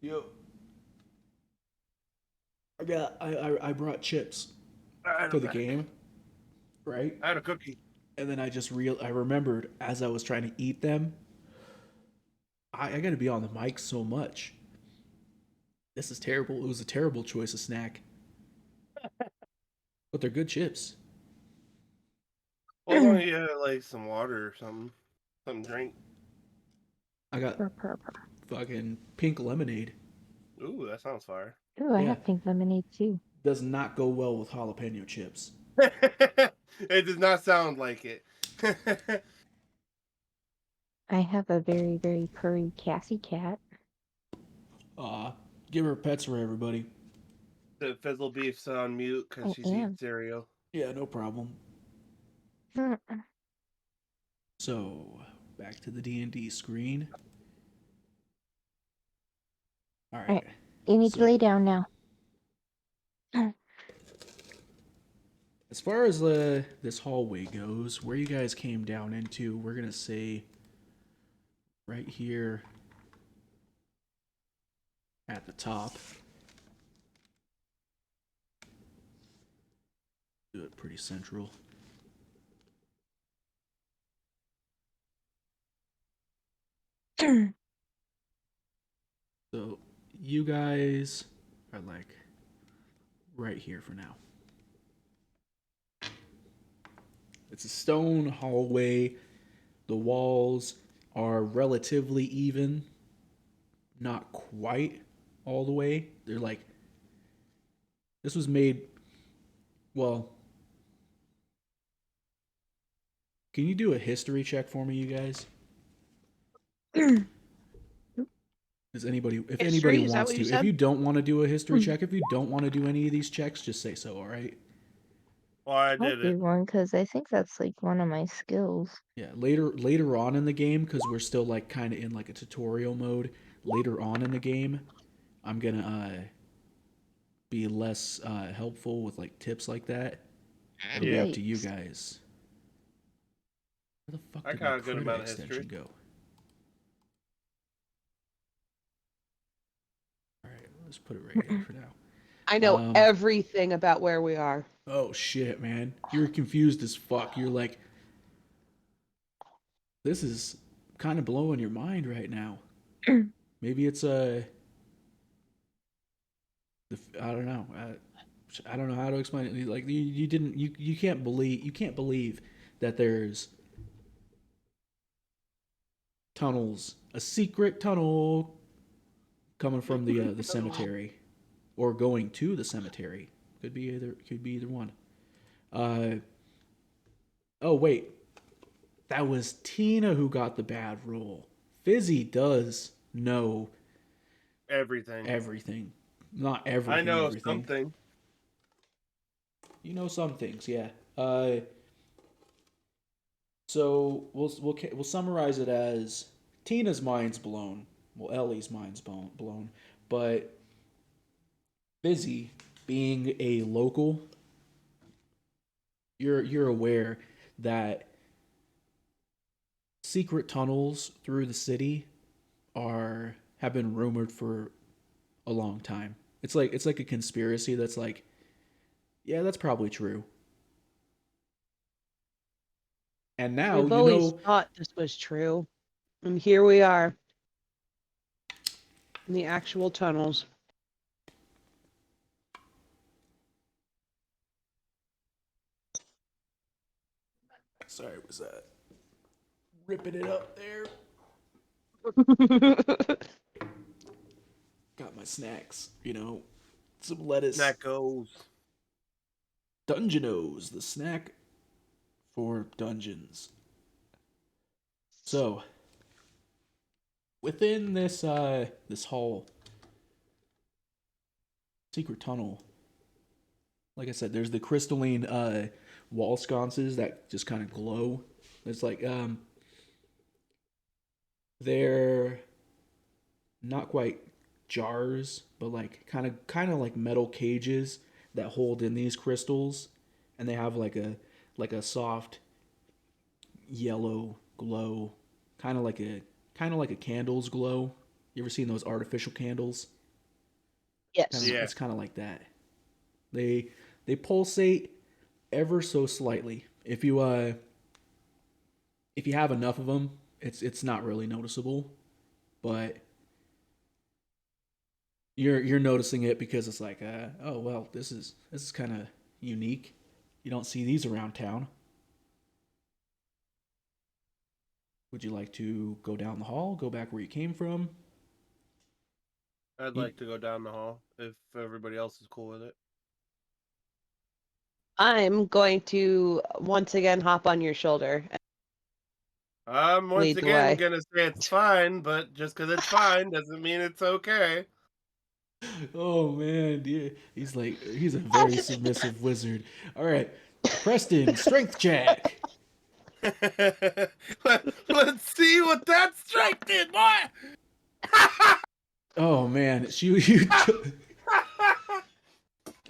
Yo, I brought chips Alright, to I'm the back. game, right? I had a cookie. And then I remembered as I was trying to eat them, I got to be on the mic so much. This is terrible. It was a terrible choice of snack, but they're good chips. Well, as long as you had like some water or something to drink. I got Purr, purr, purr. fucking pink lemonade. Ooh, that sounds fire. Ooh, I Yeah, have pink lemonade too. does not go well with jalapeno chips. It does not sound like it. I have a very, very purry Cassie cat. Give her pets for everybody. The Fizzle Beef's on mute because I she's eating am. cereal. Yeah, no problem. Mm. So back to the D&D screen. All right. Alright, you need to lay So down now. as far as this hallway goes, where you guys came down into, we're gonna say right here at the top. Do it pretty central. So you guys are like right here for now. It's a stone hallway. The walls are relatively even, not quite all the way. They're like, this was made, well, can you do a history check for me, you guys? Does anybody, if anybody History? Is that wants what you to, if said? you don't want to do a history check, if you don't want to do any of these checks, just say so, all right? Well, I I'll did it. do one because I think that's like one of my skills. Yeah, later on in the game, because we're still like kind of in like a tutorial mode. Later on in the game, I'm gonna be less helpful with like tips like that. It'll be up to you Yikes. guys. Where the fuck I did my got a good credit amount of history. extension go? All right, let's put it right here for now. I know Um, everything about where we are. oh shit, man, you're confused as fuck. You're like, this is kind of blowing your mind right now. Maybe it's I don't know. I don't know how to explain it. Like you didn't you can't believe that there's tunnels, a secret tunnel coming from the cemetery, or going to the cemetery. Could be either one. Uh oh wait, that was Tina who got the bad roll. Fizzy does know Everything. everything, not I everything, know everything. something. You know some things, yeah. Uh, so we'll summarize it as Tina's mind's blown. Well, Ellie's mind's blown, but Fizzy, being a local, you're aware that secret tunnels through the city are have been rumored for a long time. It's like a conspiracy that's like, yeah, that's probably true. And now We've you always know. thought this was true. And here we are in the actual tunnels. Sorry, was that ripping it up there? Got my snacks, you know, some lettuce. That goes. DungeonO's, the snack for dungeons. So, within this hall, secret tunnel, like I said, there's the crystalline wall sconces that just kind of glow. It's like they're not quite jars, but like kind of like metal cages that hold in these crystals, and they have like a soft yellow glow, kind of like a candle's glow, You ever seen those artificial candles? Yes. Yeah. It's kind of like that. They pulsate ever so slightly. If you have enough of them, it's not really noticeable, but you're noticing it because it's like, oh well, this is kind of unique. You don't see these around town. Would you like to go down the hall, go back where you came from? I'd like to go down the hall if everybody else is cool with it. I'm going to once again hop on your shoulder. I'm once Lead the again way. gonna say it's fine, but just because it's fine doesn't mean it's okay. Oh man, dude. He's a very submissive wizard. All right, Preston, strength check. Let's see what that strike did, boy. Oh man,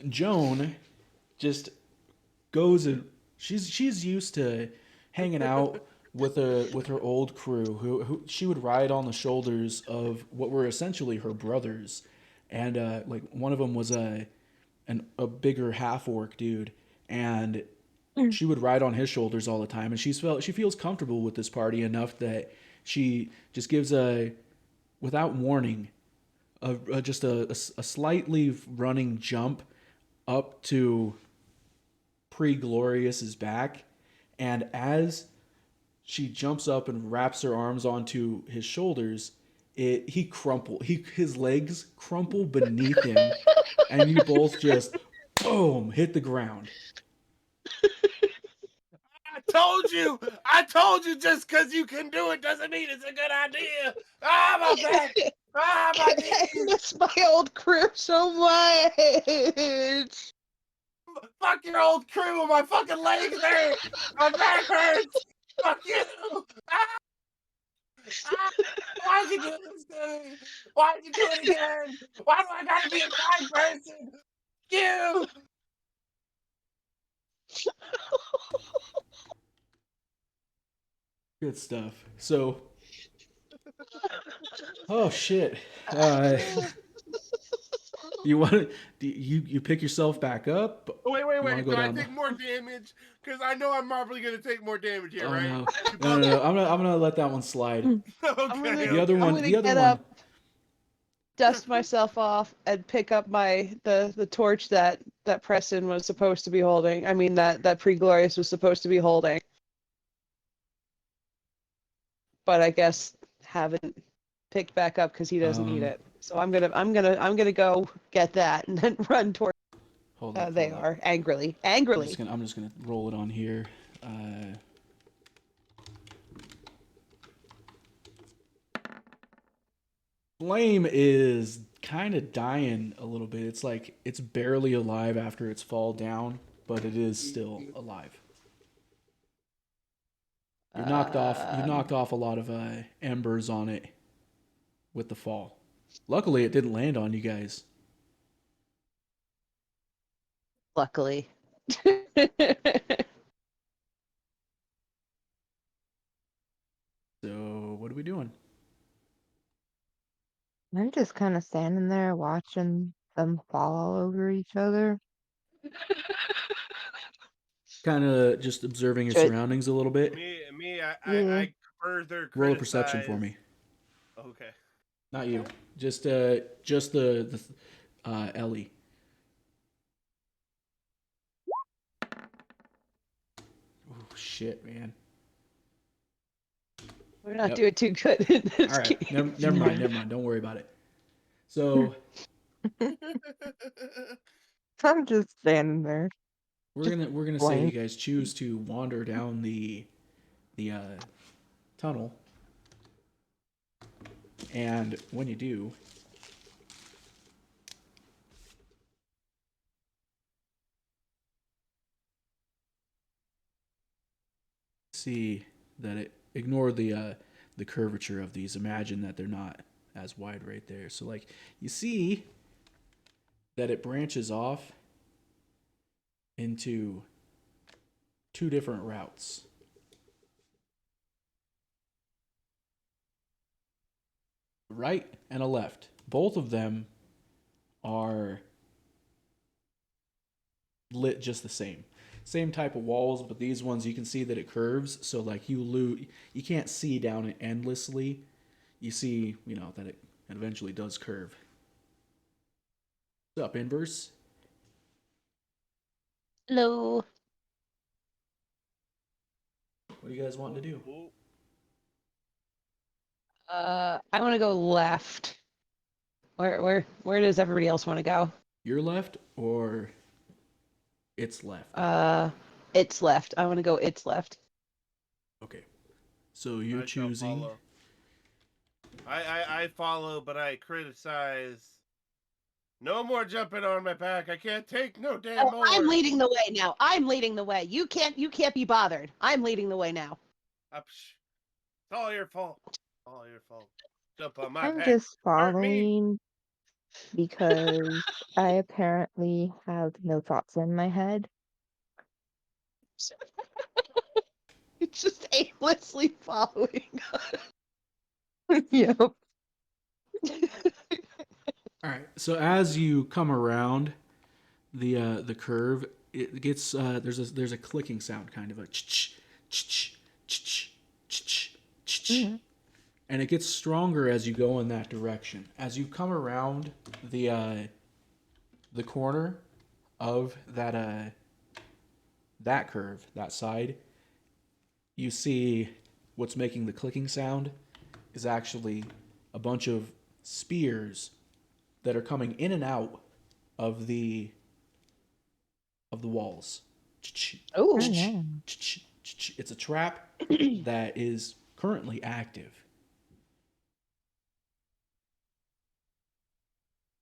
Joan just goes and she's used to hanging out with her old crew who she would ride on the shoulders of what were essentially her brothers, and like one of them was a bigger half orc dude, and she would ride on his shoulders all the time, and she feels comfortable with this party enough that she just gives without warning just a slightly running jump up to Pre-Glorious's back, and as she jumps up and wraps her arms onto his shoulders, his legs crumple beneath him, and you both just boom hit the ground. I told you just because you can do it doesn't mean it's a good idea. Ah, my back. Ah, my I knees. miss my old crew so much. Fuck your old crew. My fucking legs hurt. My back hurts. Fuck you. Ah, ah. Why'd you do this to me? Why'd you do it again? Why do I gotta be a kind person? You. Good stuff. So, oh shit. You want to you pick yourself back up? Wait. You wanna Do go I down take more damage? Because I know I'm probably gonna take more damage here, Oh right? no. I'm gonna let that one slide. Okay. The other I'm one, gonna the other get one. up, dust myself off, and pick up the torch that Preston was supposed to be holding. I mean that Pre-Glorious was supposed to be holding. But I guess haven't picked back up because he doesn't need it. So I'm gonna go get that and then run toward. Hold up. They hold up. are angrily. I'm just gonna roll it on here. Flame is kind of dying a little bit. It's like it's barely alive after its fall down, but it is still alive. You've knocked off a lot of embers on it with the fall. Luckily, it didn't land on you guys. Luckily. So what are we doing? I'm just kind of standing there watching them fall all over each other. Kind of just observing your Should- surroundings a little bit. I further Roll a criticize. perception for me. Okay. Not you. Just the Ellie. Oh shit, man. We're not Yep. doing too good in this All right, game. never mind. Don't worry about it. So I'm just standing there. we're gonna say you guys choose to wander down the tunnel, and when you do, see that it ignore the curvature of these. Imagine that they're not as wide right there. So like you see that it branches off into two different routes. right and a left. Both of them are lit just the same. Same type of walls, but these ones you can see that it curves, so like you can't see down it endlessly. You see, that it eventually does curve. What's up, Inverse? Hello. What are you guys wanting to do? I want to go left. Where does everybody else want to go? Your left or its left? It's left. I want to go its left. Okay. So you're I shall choosing. follow. I follow, but I criticize. No more jumping on my back. I can't take no damn more. I'm leading the way now. I'm leading the way. You can't be bothered. I'm leading the way now. It's all your fault. All your fault. Jump on my I'm back. just Hurt me. following because I apparently have no thoughts in my head. It's just aimlessly following. Yep. All right. So as you come around the curve, it gets there's a clicking sound, kind of a ch ch ch ch ch, and it gets stronger as you go in that direction. As you come around the corner of that curve, that side, you see what's making the clicking sound is actually a bunch of spears that are coming in and out of the walls. Oh. Oh no. It's a trap that is currently active.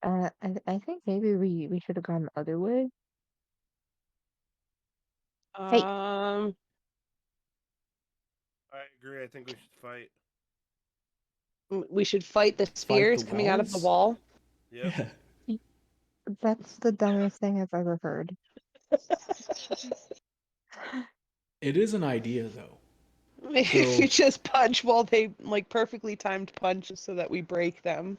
I think maybe we should have gone the other way. Um. I agree. I think we should fight. We should fight the spears the coming out of the walls? wall. Yep. Yeah. That's the dumbest thing I've ever heard. It is an idea, though. If you just punch while they perfectly timed punches so that we break them.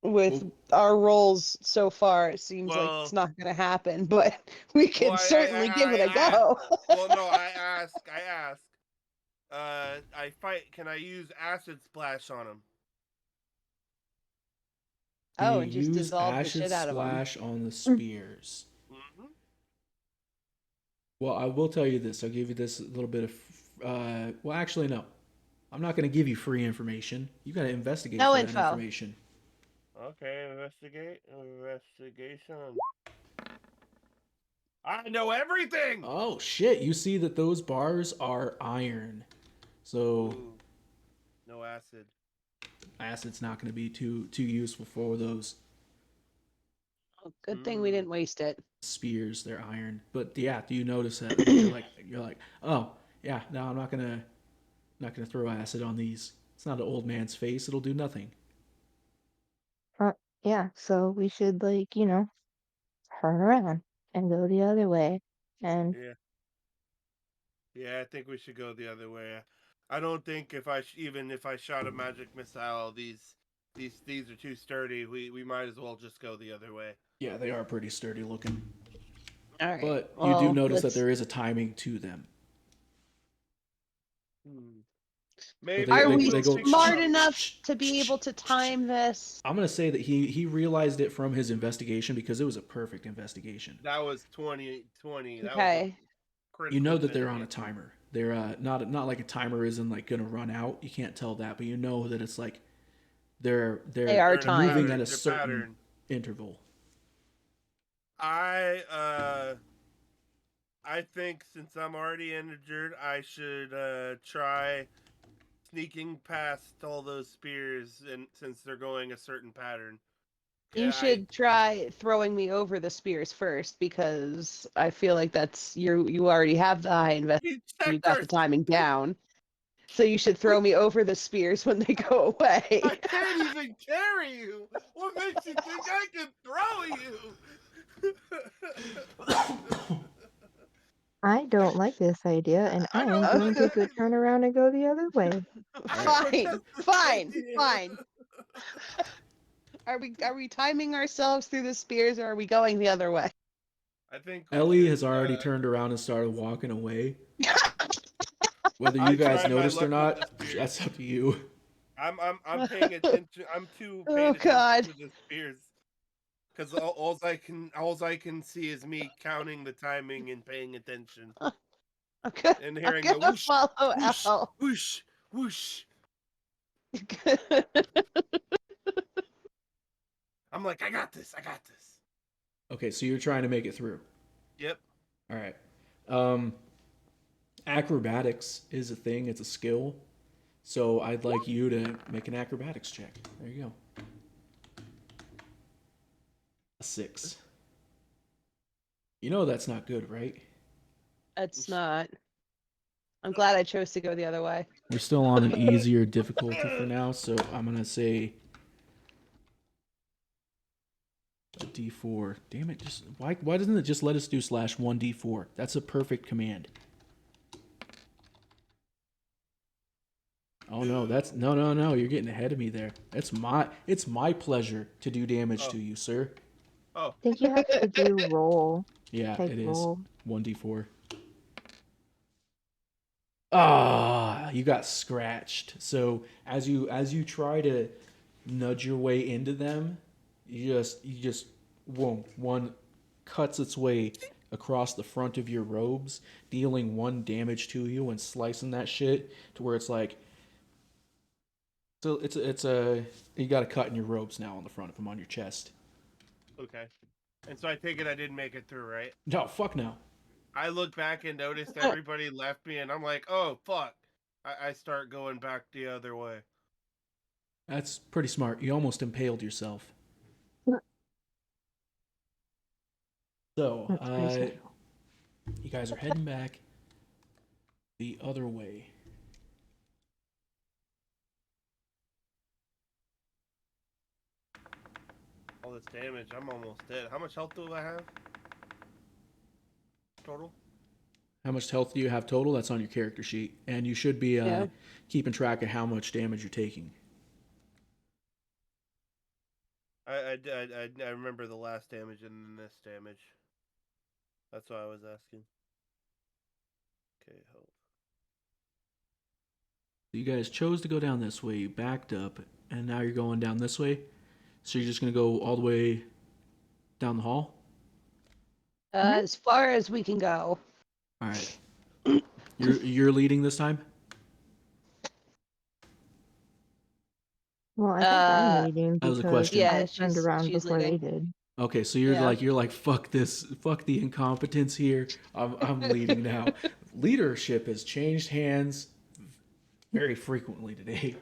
With our rolls so far, it seems like it's not going to happen, but we can certainly give it a go. Well, no, I ask. I fight. Can I use acid splash on him? Oh, You and just use dissolve the acid shit out of them. splash on the spears. Mm-hmm. Well, I will tell you this. I'll give you this little bit of. Well, actually, no. I'm not going to give you free information. You got to investigate No for info. that information. Okay, investigation. I know everything. Oh shit! You see that those bars are iron, so Ooh, no acid. acid's not going to be too useful for those Oh, good thing we didn't waste it. spears. They're iron. But yeah, do you notice that you're like, oh yeah, no, I'm not gonna throw acid on these. It's not an old man's face. It'll do nothing. Yeah, so we should turn around and go the other way. And Yeah, I think we should go the other way. I don't think if even if I shot a magic missile, these are too sturdy. We might as well just go the other way. Yeah, they are pretty sturdy looking. All right. But you do notice that there is a timing to them. Maybe Are we they go smart enough to be able to time this? I'm gonna say that he realized it from his investigation because it was a perfect investigation. That was 2020. Okay. You know that they're on a timer. They're not like a timer isn't like gonna run out. You can't tell that, but you know that it's like they are moving at a certain interval. I think since I'm already injured, I should try sneaking past all those spears, and since they're going a certain pattern. You should try throwing me over the spears first, because I feel like that's you already have the high investment. You got the timing down. So you should throw me over the spears when they go away. I can't even carry you. What makes you think I can throw you? I don't like this idea, and I am going to go turn around and go the other way. Fine, fine. Are we timing ourselves through the spears, or are we going the other way? I think Ellie has already turned around and started walking away. Whether I you guys tried my noticed or luck with not, the spears. that's up to you. I'm paying attention. I'm too Oh, paying attention God. to the spears. Because all I can see is me counting the timing and paying attention Okay, and I'm hearing the gonna whoosh, follow whoosh, Al. whoosh, whoosh. I'm like, I got this. I got this. Okay, so you're trying to make it through. Yep. All right. Acrobatics is a thing. It's a skill. So I'd like you to make an acrobatics check. There you go. A 6. You know that's not good, right? It's not. I'm glad I chose to go the other way. We're still on an easier difficulty for now, so I'm gonna say a D4. Damn it! Just why doesn't it just let us do /1D4? That's a perfect command. Oh no, that's no. You're getting ahead of me there. It's my pleasure to do damage to you, sir. Oh. I think you have to do roll. Yeah, Take it is roll. 1D4. Ah, you got scratched. So as you try to nudge your way into them, you just whoa, one cuts its way across the front of your robes, dealing 1 damage to you and slicing that shit to where it's like, so it's a you got a cut in your robes now on the front of them on your chest. Okay. And so I take it I didn't make it through, right? No, fuck no. I look back and noticed everybody left me, and I'm like, oh, fuck. I start going back the other way. That's pretty smart. You almost impaled yourself. So, That's pretty special. you guys are heading back the other way. All this damage, I'm almost dead. How much health do I have? Total? How much health do you have total? That's on your character sheet. And you should be Yeah. keeping track of how much damage you're taking. I remember the last damage and then this damage. That's why I was asking. Okay, health. You guys chose to go down this way. You backed up, and now you're going down this way. So you're just going to go all the way down the hall? As far as we can go. All right. You're leading this time? Well, I think I'm leading That was a because question. Yeah, I turned around she's before leading. they did. Okay, so you're Yeah. like fuck this, fuck the incompetence here. I'm leading now. Leadership has changed hands very frequently today.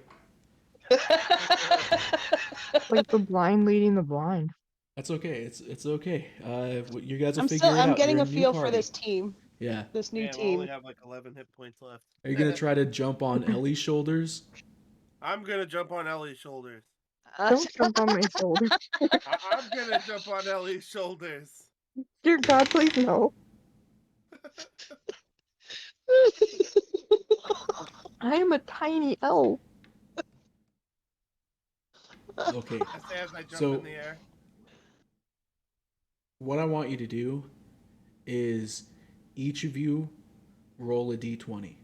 Like the blind leading the blind. That's okay. It's okay. You guys will I'm figure it out. getting You're a new feel for party. this team. Yeah. This new Damn, I team. only have like 11 hit points left. Are you gonna try to jump on Ellie's shoulders? I'm gonna jump on Ellie's shoulders. Don't jump on my shoulder. I'm gonna jump on Ellie's shoulders. Dear God, please no. I am a tiny elf. Okay. I say as I jump So- in the air. What I want you to do is each of you roll a d20.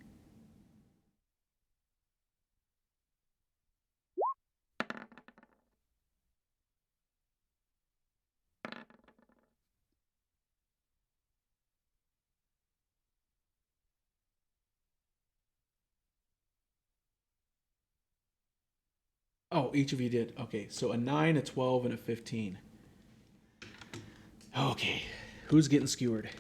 Oh, each of you did. Okay, so a 9, a 12, and a 15. Okay, who's getting skewered?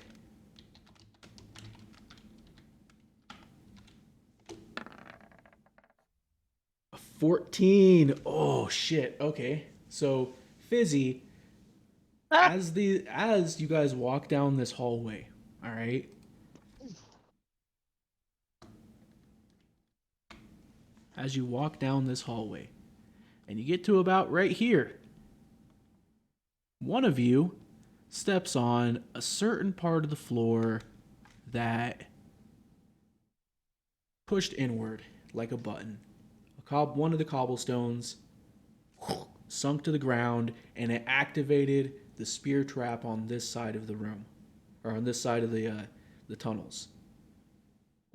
A 14. Oh shit. Okay, so Fizzy, as you guys walk down this hallway, all right. As you walk down this hallway, and you get to about right here, one of you steps on a certain part of the floor that pushed inward like a button. One of the cobblestones sunk to the ground, and it activated the spear trap on this side of the room, or on this side of the tunnels.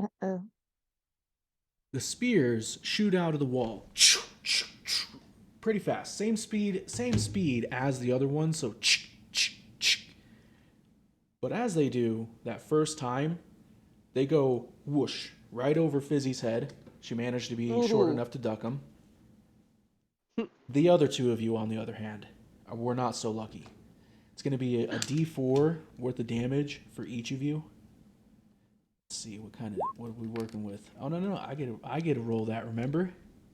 Uh-oh. The spears shoot out of the wall pretty fast. Same speed as the other one, so but as they do that first time, they go whoosh right over Fizzy's head. She managed to be short enough to duck them. The other two of you, on the other hand, were not so lucky. It's going to be a D4 worth of damage for each of you. Let's see what are we working with? Oh no! I get to roll that. Remember?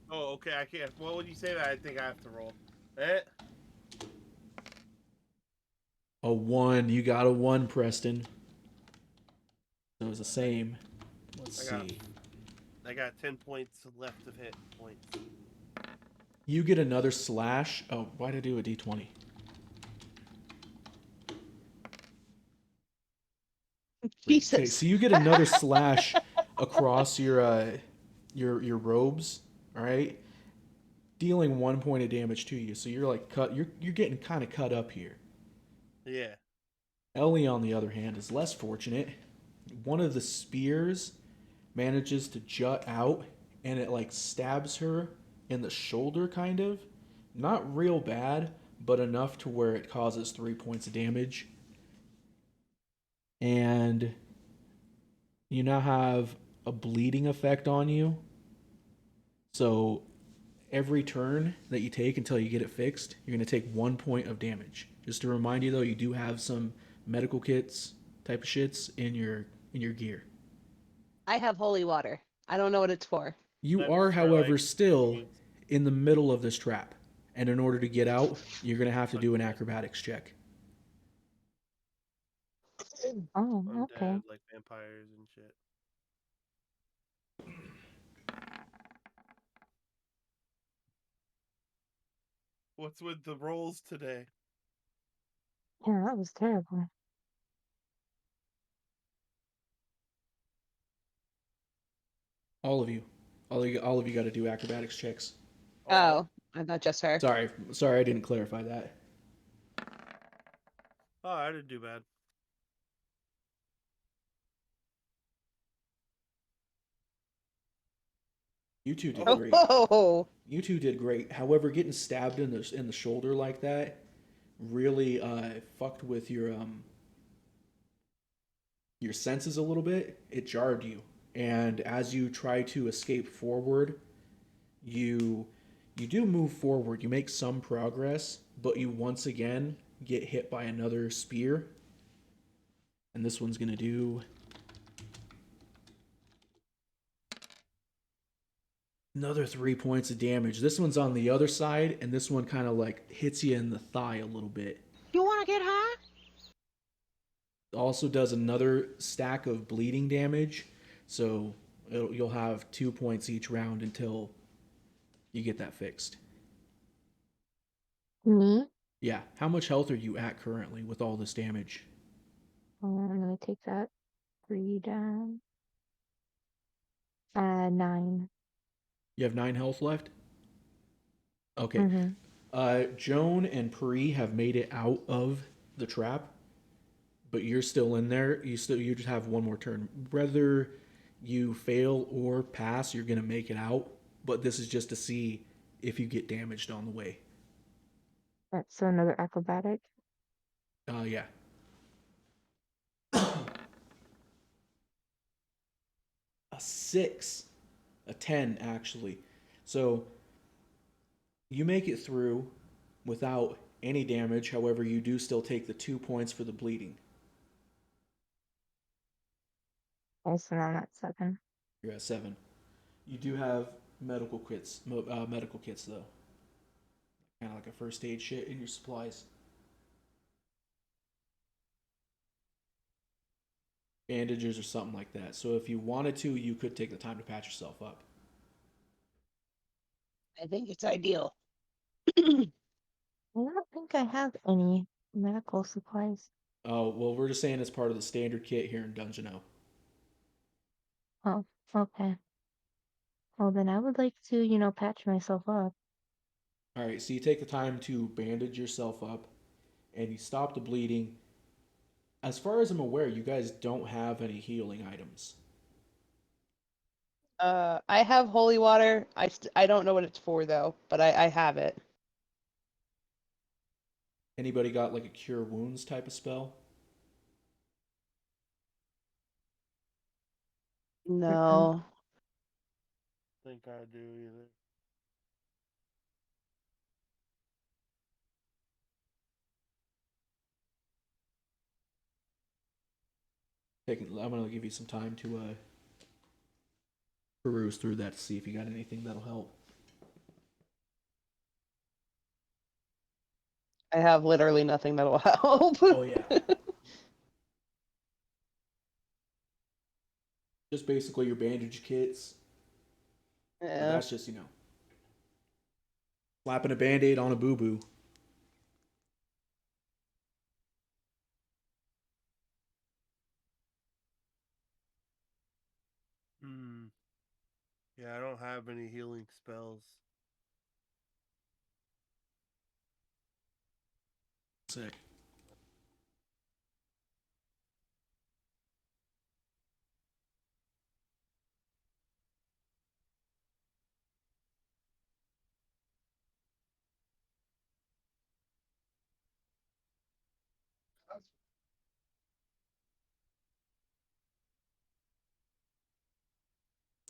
Oh, okay. I can't. Well, when you say that, I think I have to roll. Eh? A 1. You got a 1, Preston. So it was the same. Let's see. I got 10 points left of hit points. You get another slash. Oh, why'd I do a D20? Jesus. Okay, so you get another slash across your robes, all right? Dealing 1 point of damage to you. So you're like you're getting kind of cut up here. Yeah. Ellie, on the other hand, is less fortunate. One of the spears manages to jut out, and it like stabs her in the shoulder, kind of. Not real bad, but enough to where it causes 3 points of damage. And you now have a bleeding effect on you. So every turn that you take until you get it fixed, you're going to take 1 point of damage. Just to remind you, though, you do have some medical kits type of shits in your gear. I have holy water. I don't know what it's for. You That's are, for, however, like, still in the middle of this trap. And in order to get out, you're going to have to do an acrobatics check. Oh, okay. Undead, like vampires and shit. What's with the rolls today? Yeah, that was terrible. All of you. All of you got to do acrobatics checks. Oh, I thought just her. Sorry, I didn't clarify that. Oh, I didn't do bad. You two did Oh. great. Oh, You two did great. However, getting stabbed in the shoulder like that really fucked with your senses a little bit. It jarred you, and as you try to escape forward, you do move forward. You make some progress, but you once again get hit by another spear, and this one's gonna do another 3 points of damage. This one's on the other side, and this one kind of like hits you in the thigh a little bit. you want to get high? Also does another stack of bleeding damage, so you'll have 2 points each round until you get that fixed. Me? Yeah, how much health are you at currently with all this damage? I'm gonna take that 3 down. 9. You have 9 health left? Okay. Mm-hmm. Joan and Pri have made it out of the trap, but you're still in there. You just have one more turn. Whether you fail or pass, you're gonna make it out. But this is just to see if you get damaged on the way. That's so another acrobatic. Yeah. A 6, a 10 actually. So you make it through without any damage. However, you do still take the 2 points for the bleeding. Okay, so now I'm at 7. You're at 7. You do have medical kits though. Kind of like a first aid shit in your supplies. Bandages or something like that. So if you wanted to, you could take the time to patch yourself up. I think it's ideal. I don't think I have any medical supplies. Oh, well, we're just saying it's part of the standard kit here in DungeonO. Oh, okay. Well, then I would like to, patch myself up. All right, so you take the time to bandage yourself up, and you stop the bleeding. As far as I'm aware, you guys don't have any healing items. I have holy water. I don't know what it's for though, but I have it. Anybody got like a cure wounds type of spell? Mm-mm. No. Think I do either. I'm gonna give you some time to peruse through that to see if you got anything that'll help. I have literally nothing that'll help. Oh yeah. Just basically your bandage kits. But Yeah. that's just, slapping a band-aid on a boo-boo. Hmm. Yeah, I don't have any healing spells. Sick.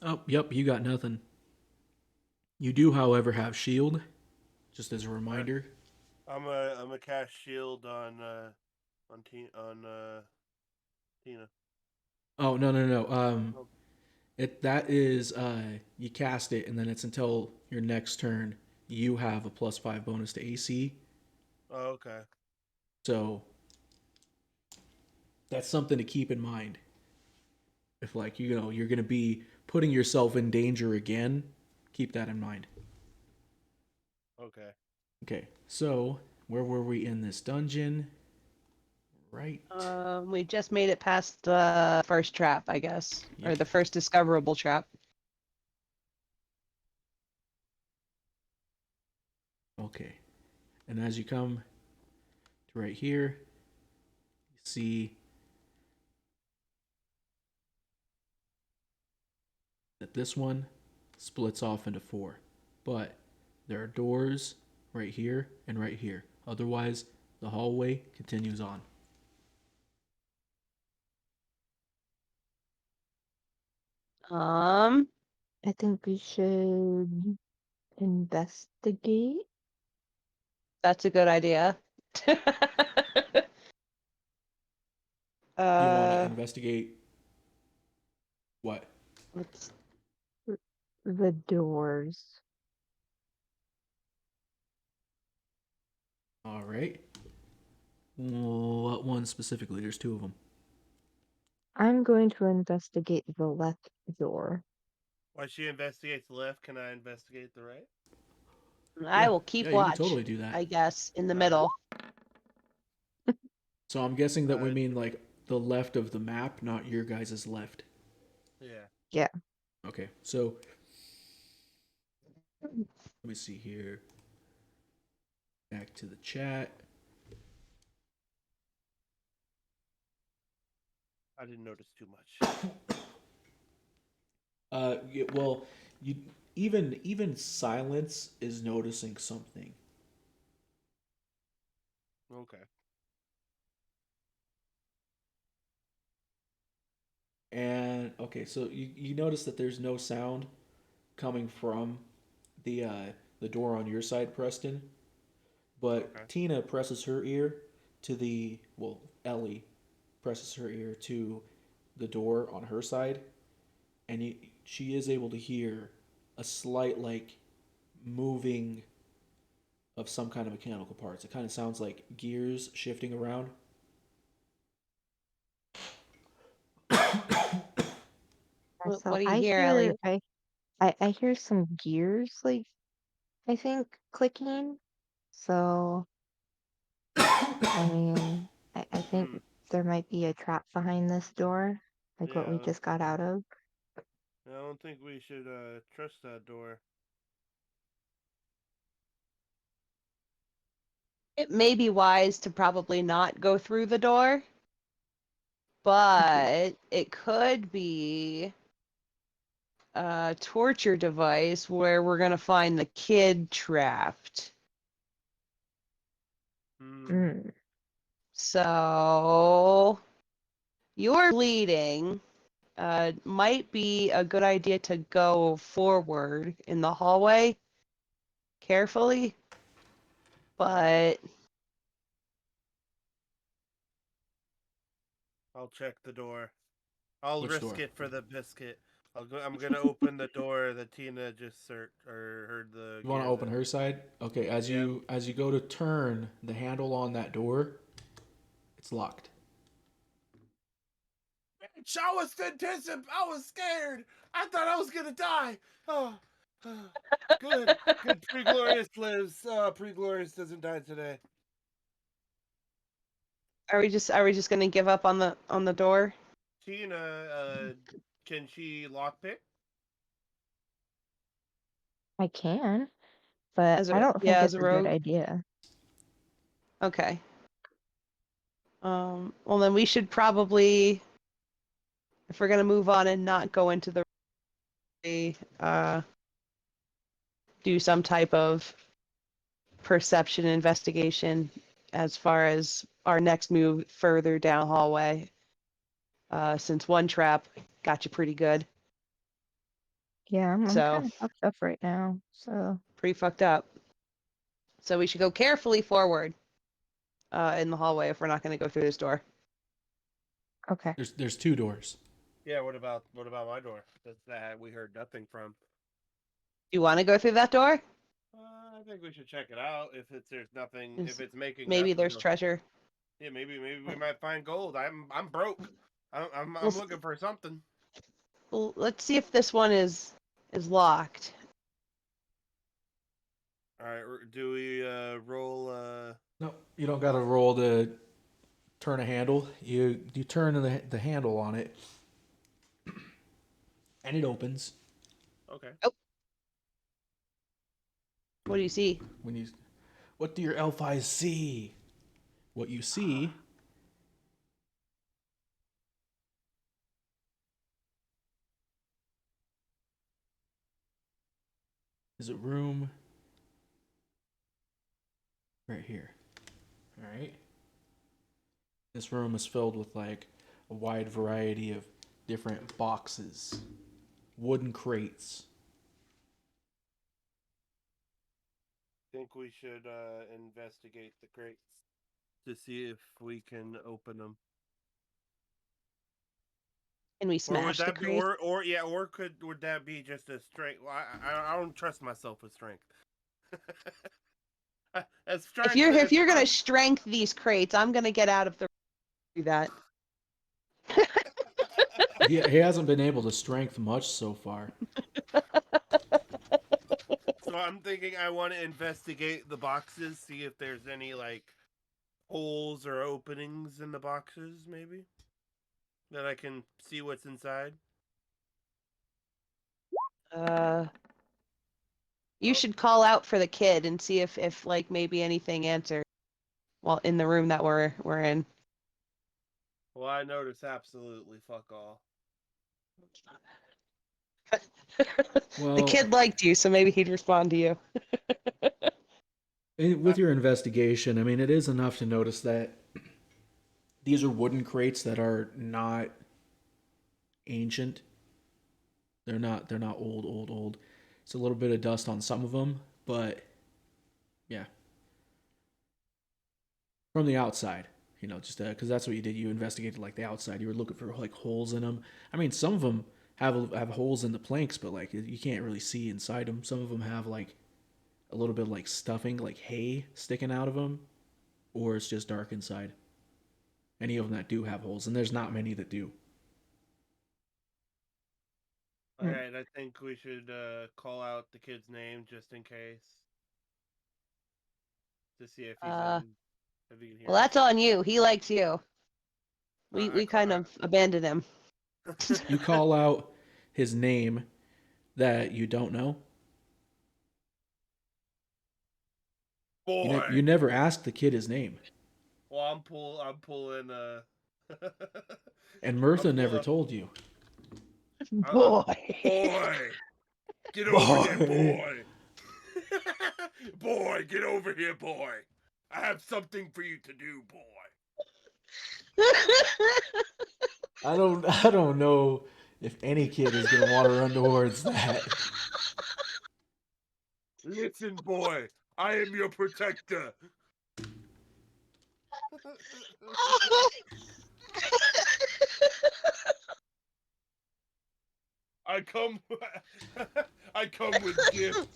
Oh, yep, you got nothing. You do, however, have shield, just as a Alright. reminder. I'm a cast shield on Tina. Oh, no. Oh, That is you cast it and then it's until your next turn you have a +5 bonus to AC. oh, okay. So that's something to keep in mind. If like you're going to be putting yourself in danger again, keep that in mind. Okay. Okay. So, where were we in this dungeon? Right. We just made it past the first trap, I guess, or Yep. the first discoverable trap. Okay. And as you come to right here, you see that this one splits off into 4. But there are doors right here and right here. Otherwise, the hallway continues on. I think we should investigate. That's a good idea. You want to uh, investigate what? let's The doors. All right. What one specifically? There's 2 of them. I'm going to investigate the left door. While she investigates the left, can I investigate the right? I Yeah. will Yeah, keep you can watch, totally do that. I guess, in the Alright. middle. So I'm guessing that we Uh, mean like the left of the map, not your guys' left. yeah. Yeah. Okay. So let me see here. Back to the chat. I didn't notice too much. Yeah, well, you even silence is noticing something. Okay. And okay, so you notice that there's no sound coming from the uh, the door on your side, Preston. Okay. But Tina presses her ear to Ellie presses her ear to the door on her side, and she is able to hear a slight like moving of some kind of mechanical parts. It kind of sounds like gears shifting around. So What do you I hear, hear Ellie? I hear some gears like I think clicking. So I mean I think Hmm. there might be a trap behind this door, like what we Yeah. just got out of. I don't think we should trust that door. It may be wise to probably not go through the door, but it could be a torture device where we're gonna find the kid trapped. Mm. So you're bleeding. Might be a good idea to go forward in the hallway carefully, but I'll check the door. I'll Which risk door? it for the biscuit. I'm gonna open the door that Tina just heard the. You want to gears open in. her side? Okay, as Yeah. you go to turn the handle on that door, it's locked. Bitch, I was scared. I thought I was gonna die. Oh, good. Good. Pre-glorious lives. Pre-glorious doesn't die today. are we just gonna give up on the door? Tina, can she lockpick? I can, but As I a don't think as it's a a good rogue? idea. Okay. Well then we should probably, if we're gonna move on and not go into the do some type of perception investigation as far as our next move further down hallway. Since one trap got you pretty good, Yeah, I'm so kind of fucked up right now. So pretty fucked up. So we should go carefully forward in the hallway if we're not going to go through this door. okay. There's two doors. Yeah. What about my door? That's that we heard nothing from. Do you want to go through that door? I think we should check it out. If there's nothing, if it's making Maybe nothing. there's treasure. Yeah, maybe we might find gold. I'm broke. I'm We'll looking for something. Well, let's see if this one is locked. All right, do we roll? No, you don't got to roll to turn a handle. You turn the handle on it, and it opens. Okay. What do you see? What do your elf eyes see? What you see is a room right here. All right. This room is filled with like a wide variety of different boxes, wooden crates. Think we should investigate the crates to see if we can open them. Can we Or would smash the that be, crate? would that be just a strength? Well, I don't trust myself with strength. As strength. If you're gonna strength these crates, I'm gonna get out of the do that. He hasn't been able to strength much so far. So I'm thinking I want to investigate the boxes, see if there's any like holes or openings in the boxes, maybe that I can see what's inside. You should call out for the kid and see if like maybe anything answered. Well, in the room that we're in. Well, I notice absolutely fuck all. Well, The kid liked you, so maybe he'd respond to you. with your investigation, I mean, it is enough to notice that these are wooden crates that are not ancient. They're not old. It's a little bit of dust on some of them, but yeah. From the outside, just because that's what you did. You investigated like the outside. You were looking for like holes in them. I mean, some of them have holes in the planks, but like you can't really see inside them. Some of them have like a little bit of, like stuffing, like hay sticking out of them, or it's just dark inside. Any of them that do have holes, and there's not many that do. All right, I think we should call out the kid's name just in case to see if he's if he can hear Well, us. that's on you. He likes you. We I kind of abandoned him. You call out his name that you don't know? Boy. You never asked the kid his name. Well, I'm pulling. And Mirtha I'm never pull- told you. Boy. Boy, get over here, boy. Boy, get over here, boy. I have something for you to do, boy. I don't know if any kid is gonna want to run towards that. Listen, boy. I am your protector. I come with gifts.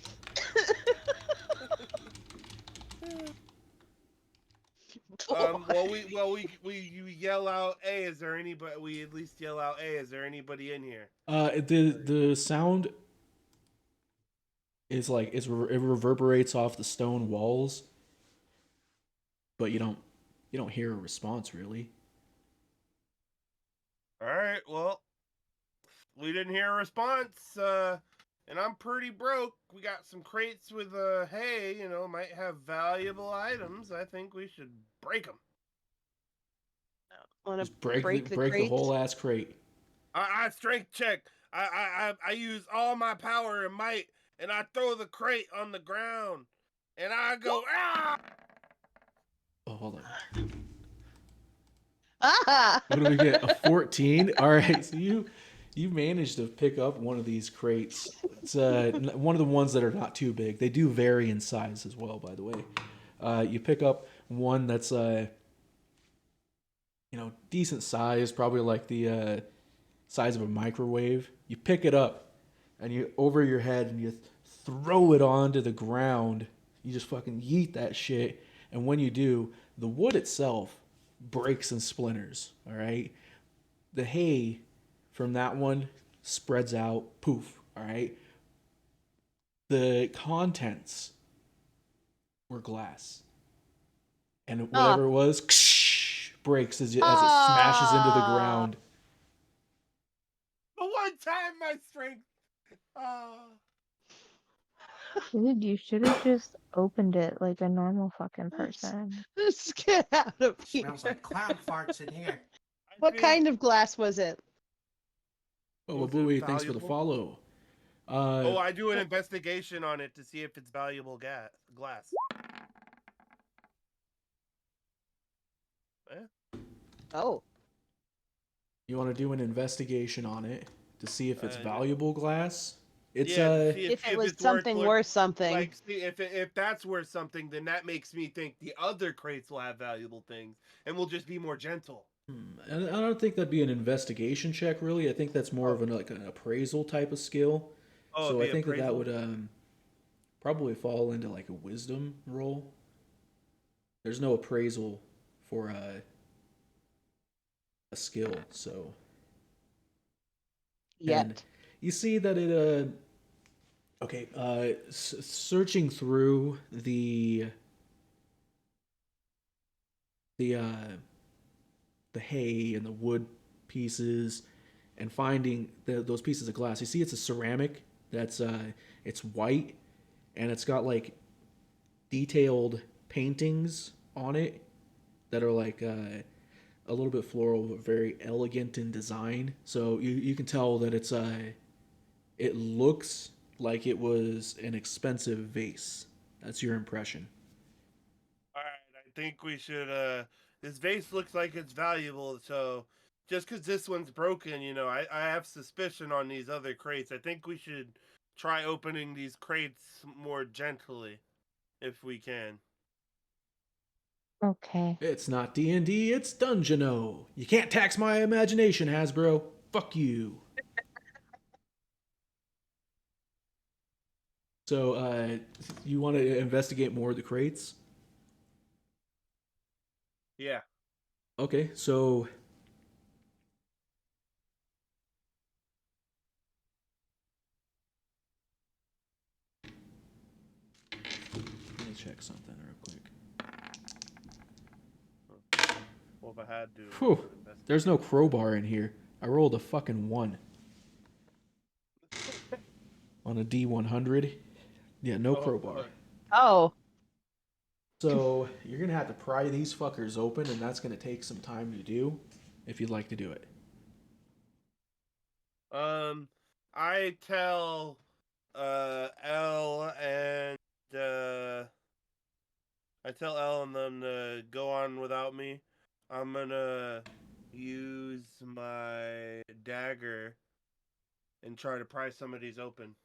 We yell out, "Hey, is there anybody?" We at least yell out, "Hey, is there anybody in here?" The sound is like it reverberates off the stone walls, but you don't hear a response really. All right, well, we didn't hear a response, and I'm pretty broke. We got some crates with hay, might have valuable items. I think we should break them. Want Just to break the the crate? whole ass crate. I strength check. I use all my power and might, and I throw the crate on the ground, and I go ah. Oh, hold on. Ah! What do we get? A 14? All right, so you managed to pick up one of these crates. It's one of the ones that are not too big. They do vary in size as well, by the way. You pick up one that's decent size, probably like the size of a microwave. You pick it up and you over your head and you throw it onto the ground. You just fucking yeet that shit, and when you do, the wood itself breaks and splinters. All right, the hay from that one spreads out. Poof. All right, the contents were glass, and whatever it was breaks as it smashes into the ground. The one time my strength. Dude, you should have just opened it like a normal fucking person. Let's get out of here. Smells like clown farts in here. What kind of glass was it? Oh, Was it Wabui, thanks for the valuable? follow. I do an investigation on it to see if it's valuable glass. Oh. You want to do an investigation on it to see if it's valuable glass? It's If it was something worth something. Like, see if that's worth something, then that makes me think the other crates will have valuable things, and we'll just be more gentle. I don't think that'd be an investigation check, really. I think that's more of an appraisal type of skill. Oh, So I it'd be think that appraisal? would probably fall into like a wisdom roll. There's no appraisal for a skill, so. Yet. And you see that it okay, searching through the hay and the wood pieces and finding those pieces of glass. You see it's a ceramic that's it's white and it's got like detailed paintings on it that are like a little bit floral but very elegant in design. So you can tell that it looks like it was an expensive vase. That's your impression. All right, I think we should. This vase looks like it's valuable, so just because this one's broken, I have suspicion on these other crates. I think we should try opening these crates more gently, if we can. Okay. It's not D&D, it's DungeonO. You can't tax my imagination, Hasbro. Fuck you. So, you want to investigate more of the crates? Yeah. Okay, so let me check something real quick. Well, if I had to. Whew, there's no crowbar in here. I rolled a fucking 1. on a D100. Yeah, no Oh, crowbar. fuck. Oh, So you're gonna have to pry these fuckers open, and that's gonna take some time to do, if you'd like to do it. I tell L and I tell Elle and them to go on without me. I'm gonna use my dagger and try to pry some of these open.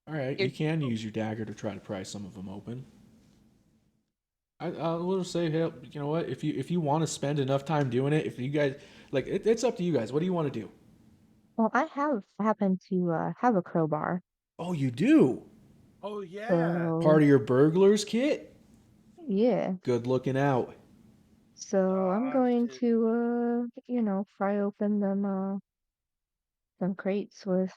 All right, you can use your dagger to try to pry some of them open. I will say, hey, you know what? If you want to spend enough time doing it, if you guys like, it's up to you guys. What do you want to do? Well, I happen to have a crowbar, Oh, you do. Oh yeah. so Part of your burglar's kit. yeah. Good looking out. So I'm Ah, going shit. to pry open them crates with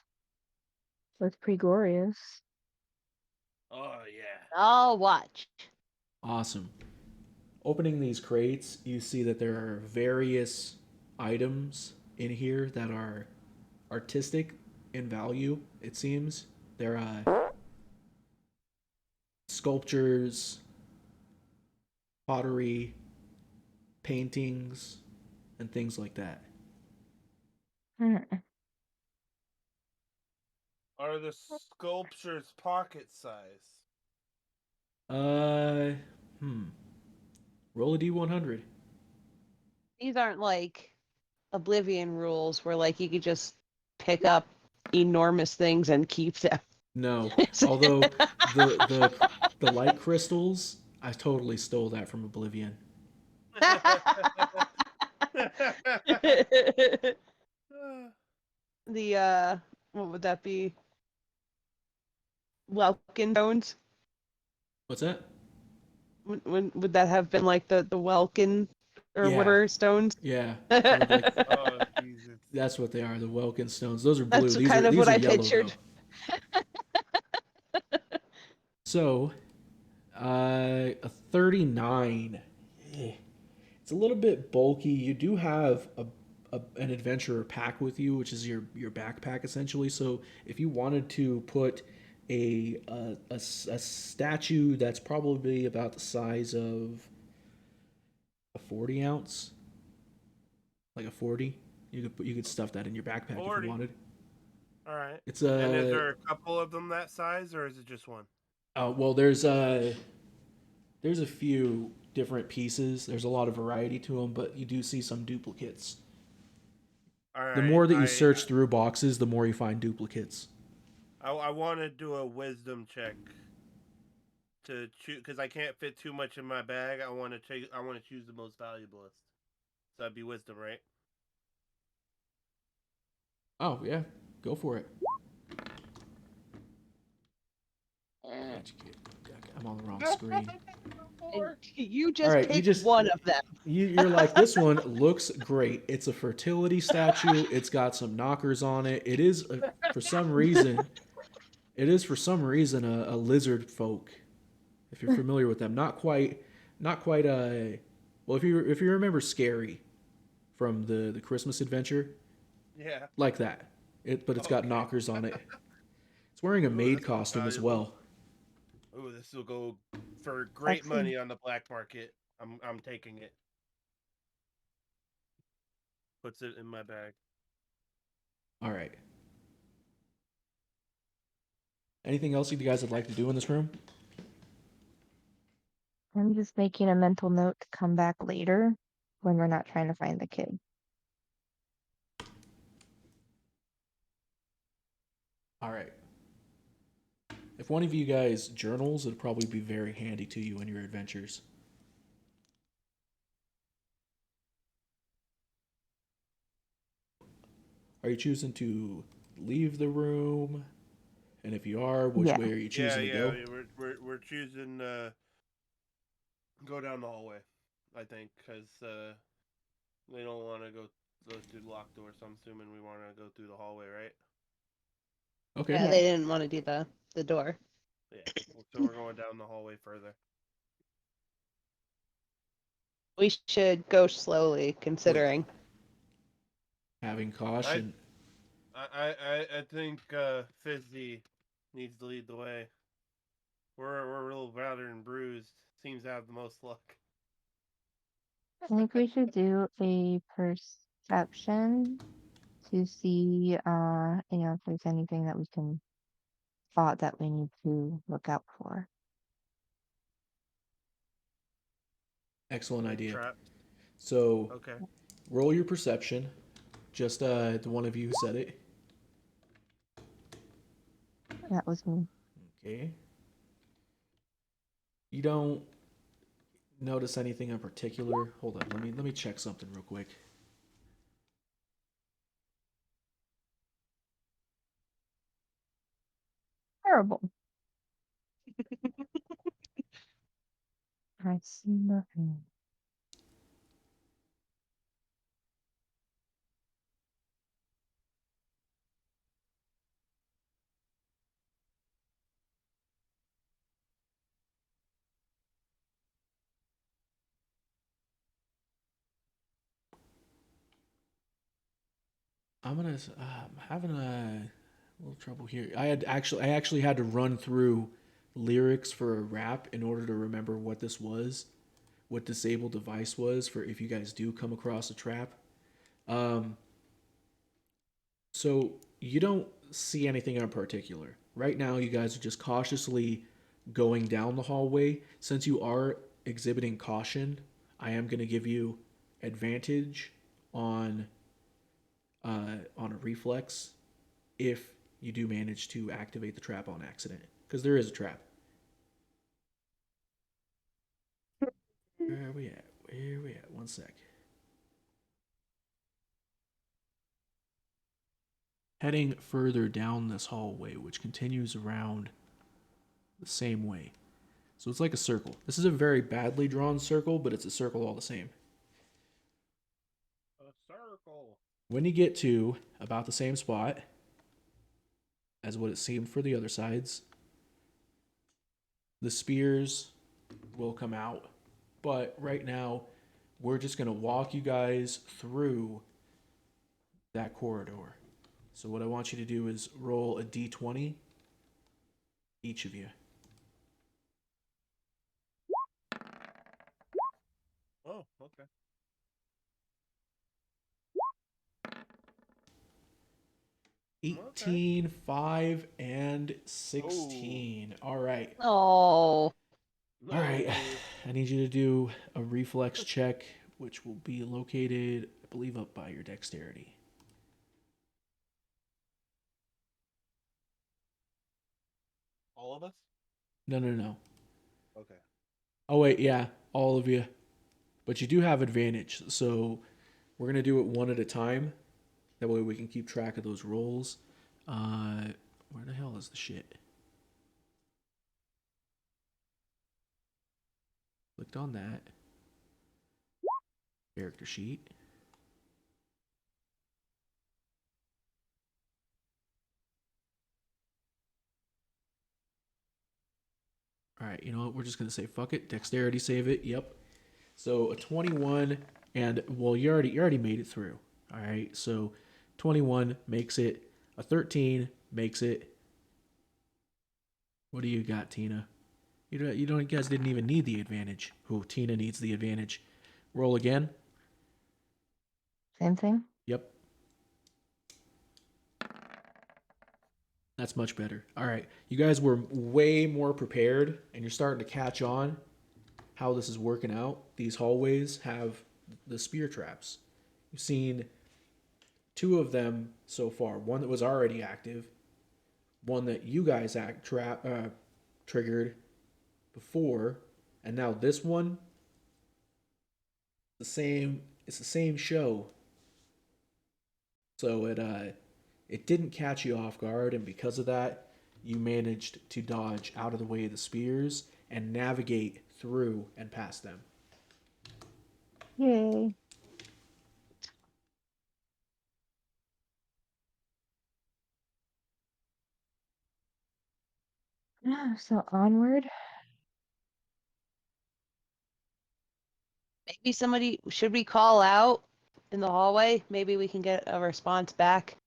Pregorius. Oh yeah. I'll watch. Awesome. Opening these crates, you see that there are various items in here that are artistic in value. It seems they're sculptures, pottery, paintings, and things like that. Hmm. Are the sculptures pocket size? Uh, hmm. Roll a D100. These aren't like Oblivion rules where like you could just pick up enormous things and keep them. No, although the light crystals, I totally stole that from Oblivion. The what would that be? Welkin stones? What's that? Would that have been like the Welkin or Yeah, whatever stones? yeah. They're like Oh Jesus. that's what they are. The Welkin stones. Those are blue. That's kind of These what are I yellow pictured. though. So, a 39. Eh, it's a little bit bulky. You do have an adventurer pack with you, which is your backpack essentially. So if you wanted to put a statue that's probably about the size of a 40 ounce, like a 40, you could stuff that in your backpack if 40. you wanted. All right. It's And is there a couple of them that size, or is it just one? well, there's a few different pieces. There's a lot of variety to them, but you do see some duplicates. All right. The more that you search through boxes, the more you find duplicates. I want to do a wisdom check to choose because I can't fit too much in my bag. I want to choose the most valuablest. So that'd be wisdom, right? Oh yeah, go for it. Gotcha, kid. I'm on the wrong screen. And you All just right, picked one of them. you're like, this one looks great. It's a fertility statue. It's got some knockers on it. It is for some reason. It is for some reason a lizard folk. If you're familiar with them, not quite a. Well, if you remember Scary from the Christmas adventure, Yeah. like that. But it's got Okay. knockers on it. It's wearing a maid This looks costume as valuable. well. Ooh, this will go for great Sexy. money on the black market. I'm taking it. Puts it in my bag. All right. Anything else you guys would like to do in this room? I'm just making a mental note to come back later when we're not trying to find the kid. All right. If one of you guys journals, it'd probably be very handy to you in your adventures. Are you choosing to leave the room? And if you are, which Yeah. way are you choosing to go? We're choosing go down the hallway. I think because they don't want to go through the locked door. So I'm assuming we want to go through the hallway, right? Okay. Yeah, Yeah. they didn't want to do the door. Yeah. So we're going down the hallway further. We should go slowly, considering. Having caution. I think Fizzy needs to lead the way. We're a little battered and bruised. Seems to have the most luck. I think we should do a perception to see, if there's anything that we can spot that we need to look out for. Excellent Like idea. traps. So Okay. roll your perception. Just the one of you who said it. That was me. Okay. You don't notice anything in particular. Hold on. Let me check something real quick. Terrible. I see nothing. I'm having a little trouble here. I actually had to run through lyrics for a rap in order to remember what this was, what disable device was for if you guys do come across a trap. Um, so you don't see anything in particular. Right now, you guys are just cautiously going down the hallway. Since you are exhibiting caution, I am going to give you advantage on on a reflex if you do manage to activate the trap on accident, because there is a trap. Where are we at? Where are we at? One sec. Heading further down this hallway, which continues around the same way. So it's like a circle. This is a very badly drawn circle, but it's a circle all the same. A circle. When you get to about the same spot as what it seemed for the other sides, the spears will come out. But right now, we're just going to walk you guys through that corridor. So what I want you to do is roll a d20, each of you. Oh, okay. 18, 5, and 16. All right. Oh, All right. I need you to do a reflex check, which will be located, I believe, up by your dexterity. All of us? No, no, no. Okay. Oh, wait, yeah, all of you. But you do have advantage, so we're going to do it one at a time. That way we can keep track of those rolls. Where the hell is the shit? Clicked on that. Character sheet. All right, you know what? We're just going to say fuck it. Dexterity save it. Yep. So a 21 and well, you already made it through. All right. So 21 makes it. A 13 makes it. What do you got, Tina? You guys didn't even need the advantage. Oh, Tina needs the advantage. Roll again. Same thing? Yep. That's much better. All right. You guys were way more prepared and you're starting to catch on how this is working out. These hallways have the spear traps. You've seen two of them so far. One that was already active, one that you guys triggered before, and now this one. The same. It's the same show. So it didn't catch you off guard, and because of that, you managed to dodge out of the way of the spears and navigate through and past them. Yay. So onward. maybe somebody should we call out in the hallway? Maybe we can get a response back.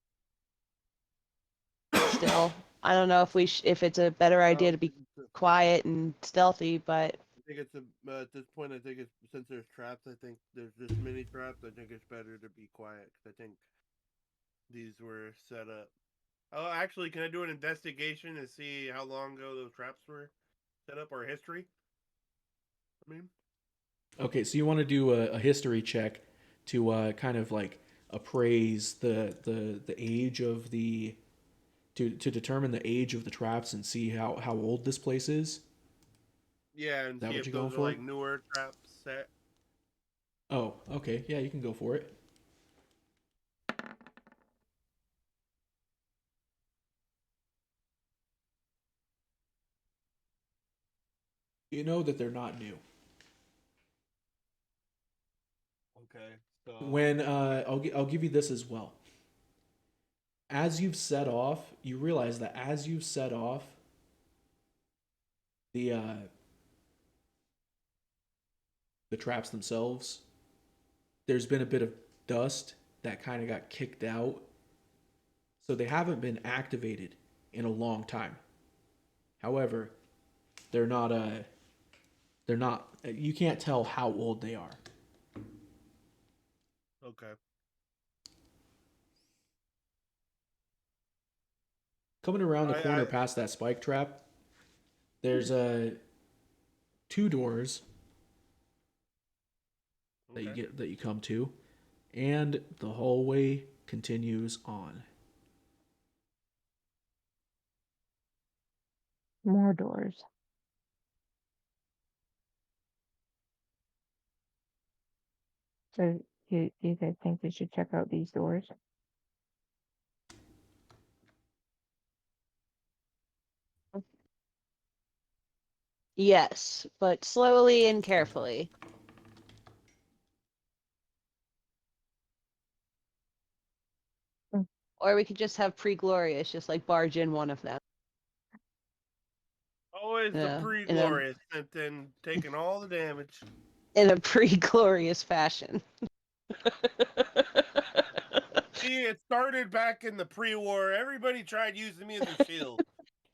still. I don't know if if it's a better idea to be quiet and stealthy, but I think it's at this point. I think it's since there's traps. I think there's this many traps. I think it's better to be quiet because I think these were set up. Oh, actually, can I do an investigation to see how long ago those traps were set up or history? I mean, Okay, so you want to do a history check to kind of like appraise the age of the to determine the age of the traps and see how old this place is. yeah, and Is that see what if you're going those are for? like newer traps set. Oh, okay. Yeah, you can go for it. You know that they're not new. Okay, so When I'll give you this as well. As you've set off, you realize that as you've set off the traps themselves, there's been a bit of dust that kind of got kicked out, so they haven't been activated in a long time. However, they're not you can't tell how old they are. okay. Coming around the I corner past that spike trap, there's two doors okay. that you come to, and the hallway continues on. More doors. So you guys think we should check out these doors? yes, but slowly and carefully. Mm. Or we could just have pre-glorious, just like barge in one of them. Always the Yeah, pre-glorious, and then taking all the damage. in a pre-glorious fashion. See, it started back in the pre-war. Everybody tried using me as a shield.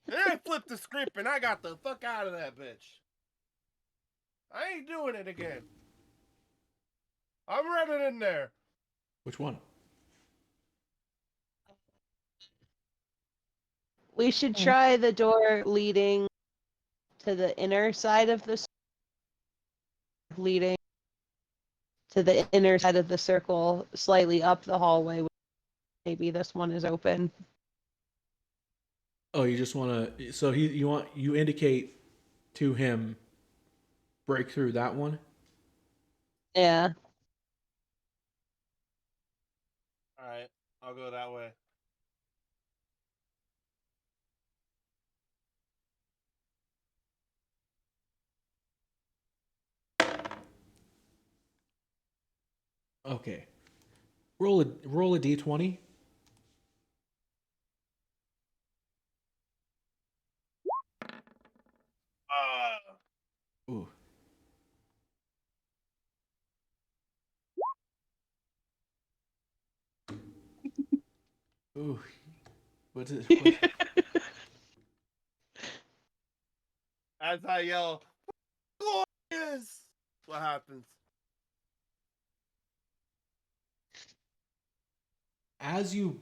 And then I flipped the script and I got the fuck out of that bitch. I ain't doing it again. I'm running in there. Which one? We should Mm. try the door leading to the inner side of the leading to the inner side of the circle, slightly up the hallway. Maybe this one is open. Oh, you just want to. So you indicate to him break through that one. Yeah. All right, I'll go that way. Okay. Roll a d20. Ooh. Ooh. What's it? What? As I yell, glorious! What happens? As you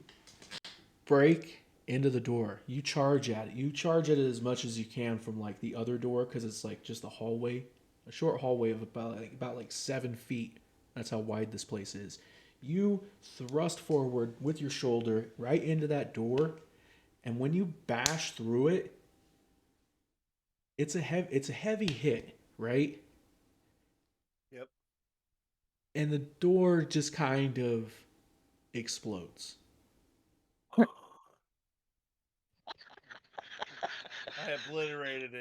break into the door, you charge at it. You charge at it as much as you can from like the other door because it's like just a hallway, a short hallway of about like 7 feet. That's how wide this place is. You thrust forward with your shoulder right into that door, and when you bash through it, it's a heavy hit, right? Yep. And the door just kind of explodes. I obliterated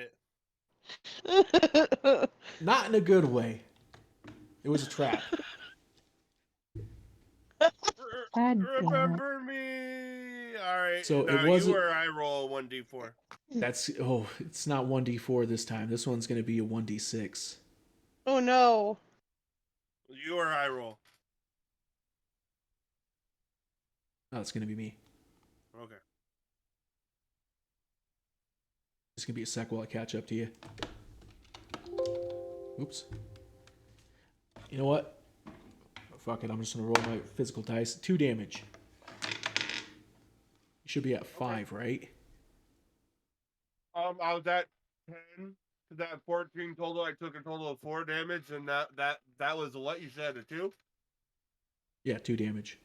it. Not in a good way. It was a trap. God damn it. Remember me. All right, So it now you wasn't. or I roll 1d4. It's not 1d4 this time. This one's gonna be a 1d6. Oh no. You or I roll. Oh, it's gonna be me. Okay. It's gonna be a sec while I catch up to you. Oops. You know what? Fuck it, I'm just gonna roll my physical dice. 2 damage. You should be at 5, right? I was at 10. That 14 total, I took a total of 4 damage, and that was what you said, a 2? Yeah, 2 damage.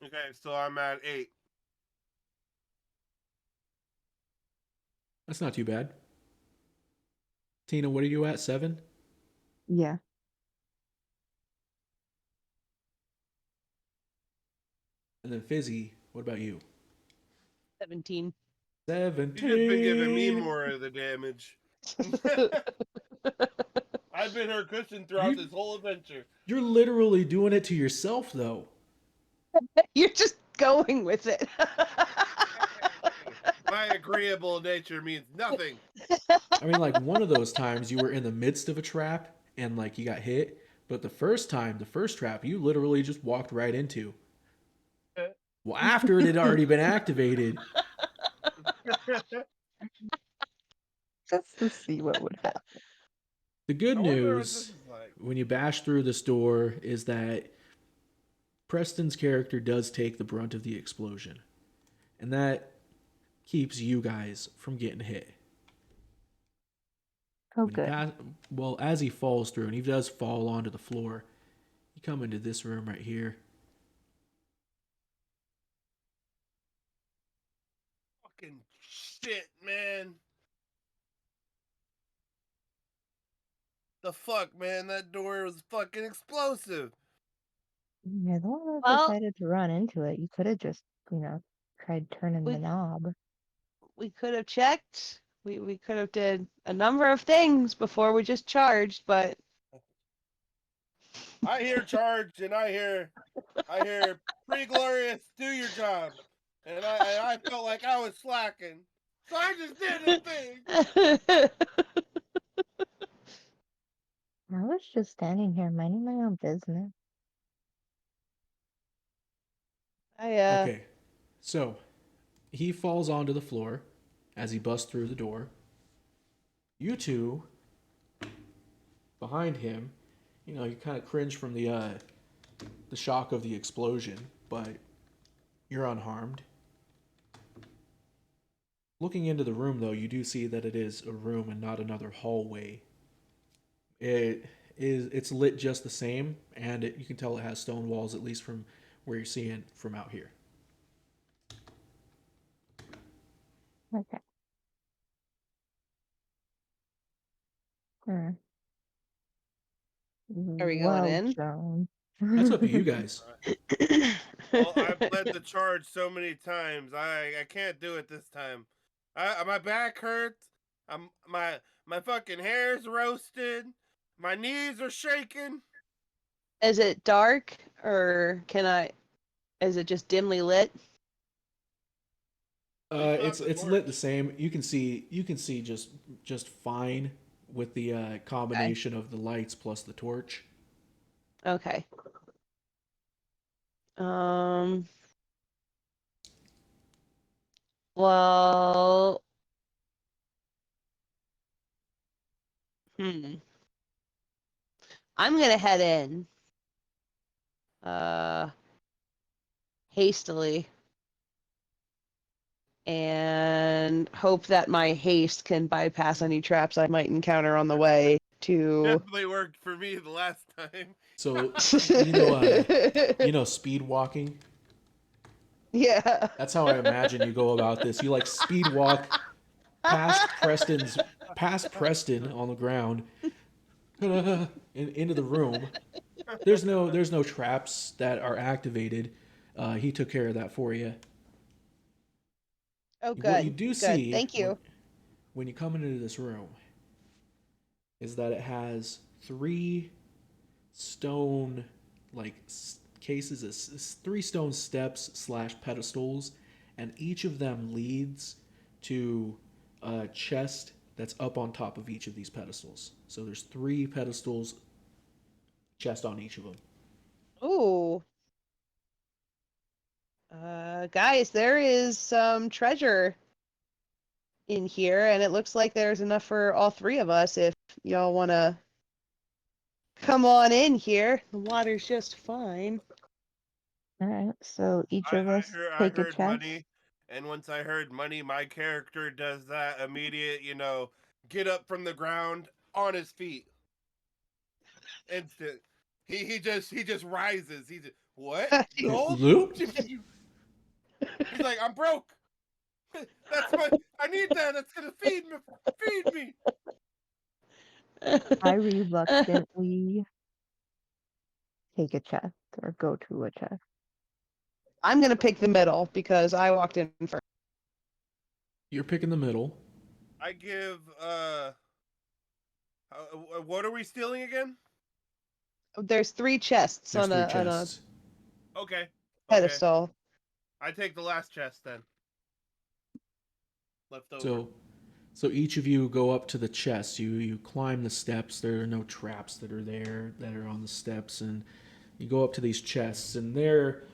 Okay, so I'm at 8. That's not too bad. Tina, what are you at? 7? Yeah. And then Fizzy, what about you? 17. 17. You've just been giving me more of the damage. I've been her cushion throughout this whole adventure. You're literally doing it to yourself, though. You're just going with it. My agreeable nature means nothing. I mean, like, one of those times you were in the midst of a trap and, like, you got hit. But the first trap, you literally just walked right into. Well, after it had already been activated. Just to see what would happen. The good I wonder what news, this is like. when you bash through this door, is that Preston's character does take the brunt of the explosion. And that keeps you guys from getting hit. Oh, When good. well, as he falls through, and he does fall onto the floor, you come into this room right here. Fucking shit, man. The fuck, man? That door was fucking explosive. Yeah, the one that Well- decided to run into it, you could have just, tried turning the We- knob. We could have checked. We could have did a number of things before we just charged, but I hear charge, and I hear pretty glorious, do your job. And I felt like I was slacking. So I just did the thing. I was just standing here minding my own business. Okay, so he falls onto the floor as he busts through the door. You two, behind him, you kind of cringe from the shock of the explosion, but you're unharmed. Looking into the room, though, you do see that it is a room and not another hallway. It's lit just the same, and you can tell it has stone walls, at least from where you're seeing from out here. Okay. Hmm. Are we going Well, in? Joan. That's up to you guys. Well, I've led the charge so many times. I can't do it this time. My back hurts. My fucking hair's roasted. My knees are shaking. Is it dark or is it just dimly lit? It's lit the same. You can see just fine with the combination of the lights plus the torch. Okay. Well, I'm gonna head in. Hastily. And hope that my haste can bypass any traps I might encounter on the way to. Definitely worked for me the last time. So speed walking. Yeah. That's how I imagine you go about this. You speed walk past Preston on the ground into the room. There's no traps that are activated. He took care of that for you. Oh, good. What you do see, Thank you. when you come into this room, is that it has 3 stone cases, 3 stone steps / pedestals, and each of them leads to a chest that's up on top of each of these pedestals. So there's 3 pedestals, chest on each of them. Ooh. Guys, there is some treasure in here, and it looks like there's enough for all three of us if y'all want to come on in here. The water's just fine. All right, so each I, of I us heard, I take a heard chest. money, and once I heard money, my character does that immediate, get up from the ground on his feet, instant. He just rises. He just what gold? Loop? He's like, I'm broke. That's my. I need that. That's gonna feed me. Feed me. I reluctantly take a chest or go to a chest. I'm gonna pick the middle because I walked in first. You're picking the middle. I give. What are we stealing again? There's 3 chests There's on 3 a chests. Okay. pedestal. I take the last chest then. Left over. So each of you go up to the chest. You climb the steps. There are no traps that are there that are on the steps, and you go up to these chests, and they're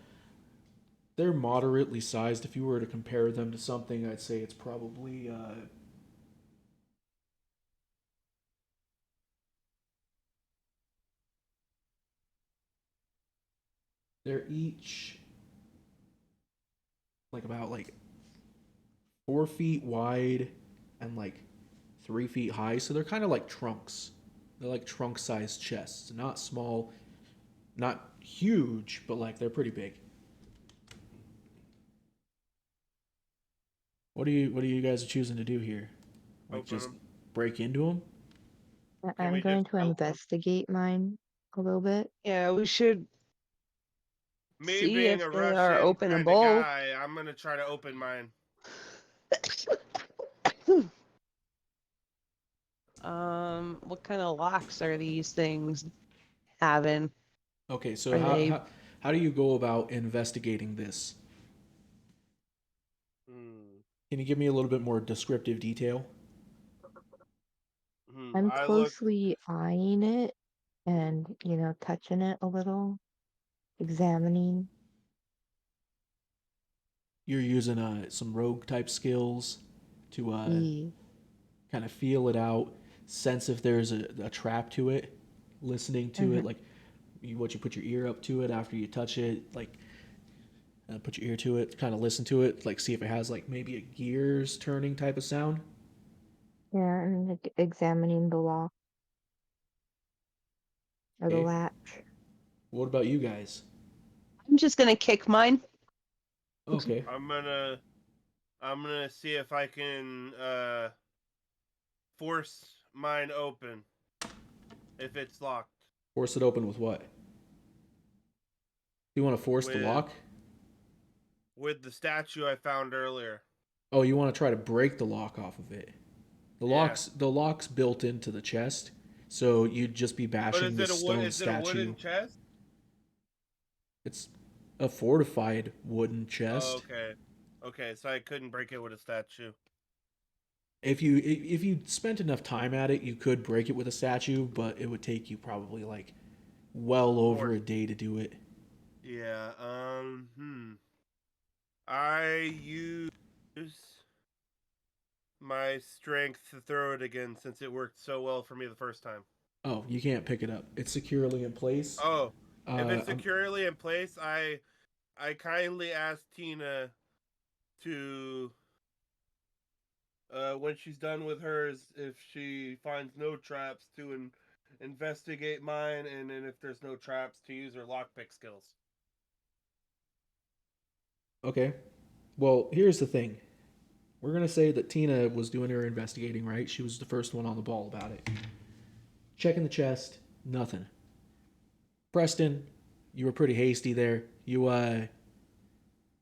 moderately sized. If you were to compare them to something, I'd say it's probably they're each about 4 feet wide and 3 feet high. So they're kind of like trunks. They're like trunk sized chests, not small, not huge, but they're pretty big. What are you guys choosing to do here? Open Just 'em. break into them? Can I'm we going just to open 'em? investigate mine a little bit. Yeah, we should Me see being if a they are Russian kind of openable. guy, I'm gonna try to open mine. What kind of locks are these things having? Okay, so Are they? how do you go about investigating this? Can you give me a little bit more descriptive detail? I'm I look. closely eyeing it and, touching it a little, examining. You're using some rogue type skills to the kind of feel it out, sense if there's a trap to it, listening to it, you put your ear up to it after you touch it, put your ear to it, kind of listen to it, see if it has maybe a gears turning type of sound. Yeah, and examining the lock or the Okay. latch. What about you guys? I'm just gonna kick mine. Okay. I'm gonna see if I can force mine open if it's locked. Force it open with what? You want to force the lock? With the statue I found earlier. Oh, you want to try to break the lock off of it. The Yeah. lock's built into the chest, so you'd just be But bashing the stone is it a statue. wooden chest? It's a fortified wooden Oh, chest. okay, so I couldn't break it with a statue. If you spent enough time at it, you could break it with a statue, but it would take you probably well over a day to do it. Yeah, I use my strength to throw it again since it worked so well for me the first time. Oh, you can't pick it up. It's securely in place. Oh, if it's securely in place, I kindly ask Tina to when she's done with hers, if she finds no traps, to investigate mine, and then if there's no traps, to use her lockpick skills. Okay. Well, here's the thing. We're going to say that Tina was doing her investigating, right? She was the first one on the ball about it. Checking the chest, nothing. Preston, you were pretty hasty there. You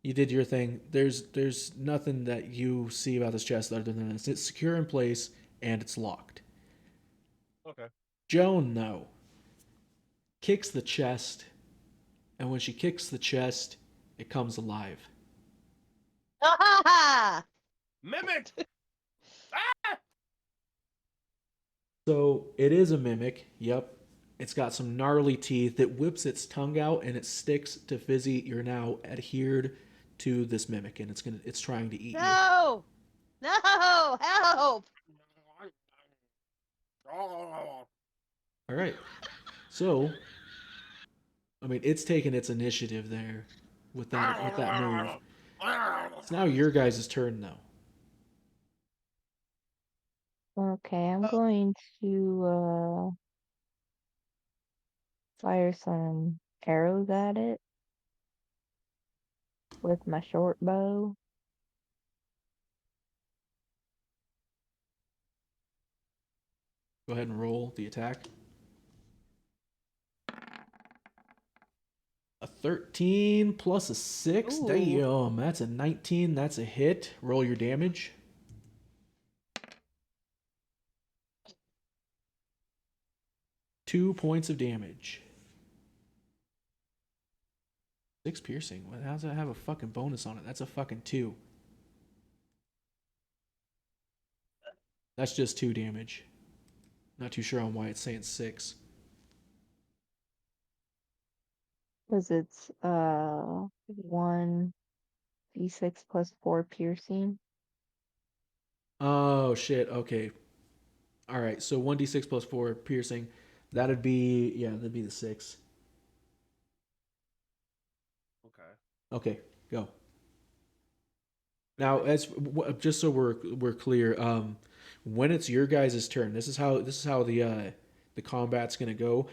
did your thing. There's nothing that you see about this chest other than it's secure in place and it's locked. Okay. Joan, though, kicks the chest, and when she kicks the chest, it comes alive. Mimic! So it is a mimic. Yep. It's got some gnarly teeth. It whips its tongue out and it sticks to Fizzy. You're now adhered to this mimic, and it's trying to eat you. No! No! Help! Oh. All right. So, I mean, it's taking its initiative there with that move. It's now your guys' turn though. Okay, I'm going to fire some arrows at it with my short bow. Go ahead and roll the attack. A 13 plus a 6. Ooh. Damn, that's a 19. That's a hit. Roll your damage. Two points of damage. 6 piercing. How does that have a fucking bonus on it? That's a fucking 2. That's just 2 damage. Not too sure on why it's saying 6. Because it's 1d6 plus 4 piercing. Oh shit. Okay. All right. So 1d6 plus 4 piercing. That'd be the 6. Okay. Okay, go. Now, as just so we're clear, when it's your guys' turn, this is how the combat's gonna go.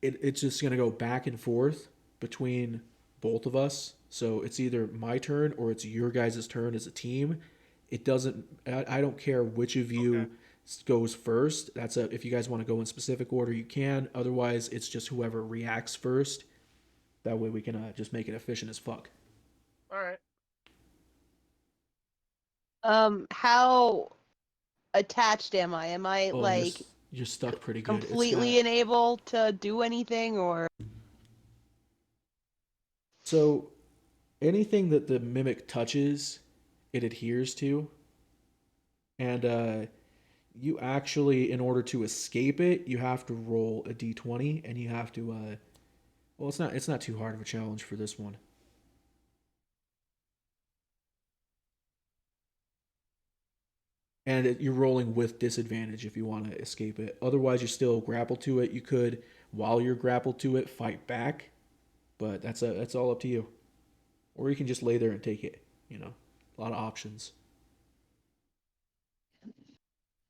It's just gonna go back and forth between both of us. So it's either my turn or it's your guys' turn as a team. It doesn't. I don't care which of you goes first. If you guys want to go in specific order, you can. Otherwise, it's just whoever reacts first. That way we can just make it efficient as fuck. All right. How attached am I? Am I Oh, like you're stuck pretty good. completely unable to do anything, or So anything that the mimic touches, it adheres to, and you actually, in order to escape it, you have to roll a d20, and you have to. Well, it's not too hard of a challenge for this one. And you're rolling with disadvantage if you want to escape it. Otherwise, you're still grappled to it. You could, while you're grappled to it, fight back, but that's all up to you. Or you can just lay there and take it. You know, a lot of options.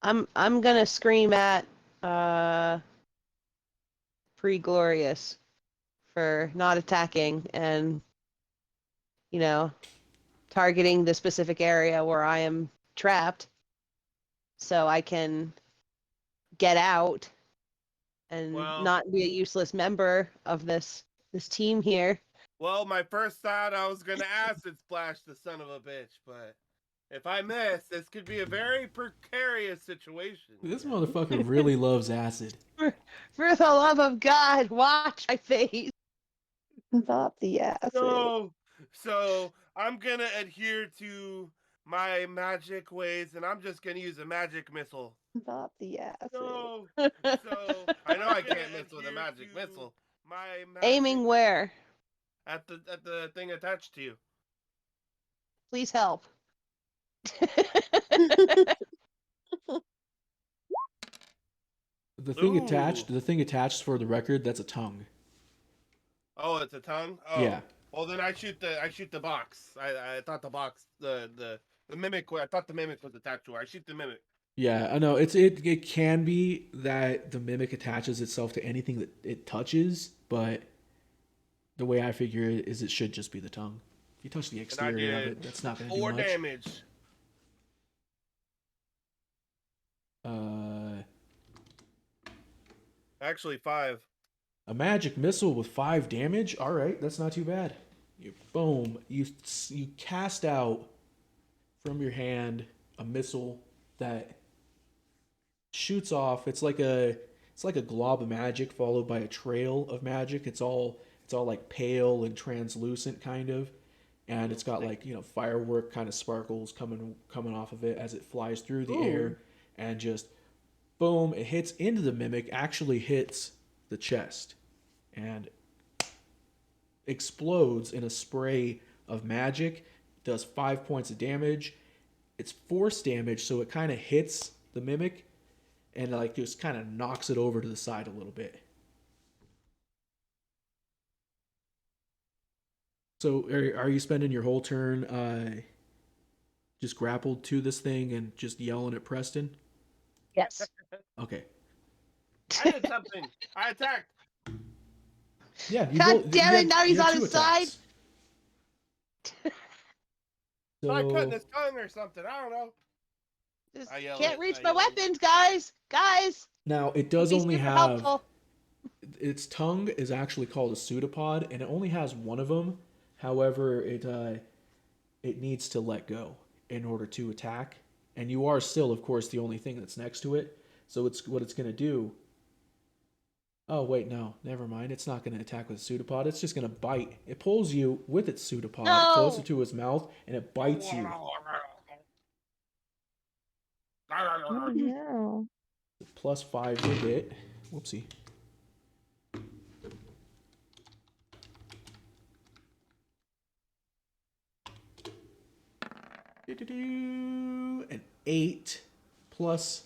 I'm gonna scream at Pre-Glorious for not attacking and targeting the specific area where I am trapped, so I can get out and not be a useless member of this team here. Well, my first thought, I was gonna acid splash the son of a bitch, but if I miss, this could be a very precarious situation. This motherfucker really loves acid. For the love of God, watch my face. Not the acid. So I'm gonna adhere to my magic ways, and I'm just gonna use a magic missile. Not the acid. So I know I can't miss with a magic missile. Aiming where? At the thing attached to you. Please help. The thing attached for the record, that's a tongue. Oh, it's a tongue? Oh. Yeah. Well, then I shoot the box. I thought the box, the mimic. I thought the mimic was attached to her. I shoot the mimic. Yeah, I know. It can be that the mimic attaches itself to anything that it touches, but the way I figure it is it should just be the tongue. If you touch the exterior of it, that's not going to do much. 4 damage. Actually 5. A magic missile with 5 damage. All right, that's not too bad. Boom. You cast out from your hand a missile that shoots off. It's like a glob of magic followed by a trail of magic. It's all like pale and translucent kind of, and it's got like firework kind of sparkles coming off of it as it flies through the air, and just boom, it hits into the mimic. Actually hits the chest, and explodes in a spray of magic. Does 5 points of damage. It's force damage, so it kind of hits the mimic and like just kind of knocks it over to the side a little bit. So are you spending your whole turn just grappled to this thing and just yelling at Preston? Yes. Okay. I did something. I attacked. Yeah, you God both. damn it! Now he's on two his side. attacks. Start cutting So his tongue or something. I don't know. Just I yell can't it, reach I my yell it. weapons, guys. Guys. now it does Be only super have helpful. its tongue is actually called a pseudopod, and it only has one of them. However, it needs to let go in order to attack, and you are still, of course, the only thing that's next to it. So it's what it's gonna do. Oh wait, no, never mind. It's not gonna attack with a pseudopod. It's just gonna bite. It pulls you with its pseudopod closer No. to its mouth, and it bites you. Oh no. +5 to hit. Whoopsie. An 8 plus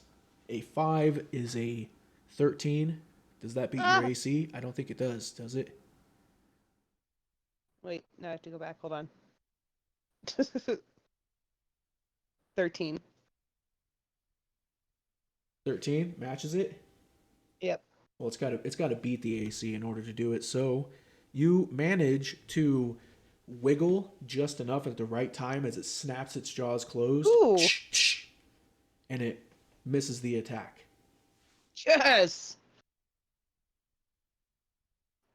a 5 is a 13. Does that beat your Ah. AC? I don't think it does it? Wait, now I have to go back. Hold on. 13. 13 matches it? Yep. Well, it's got to beat the AC in order to do it. So, you manage to wiggle just enough at the right time as it snaps its jaws closed. Ooh. And it misses the attack. Yes.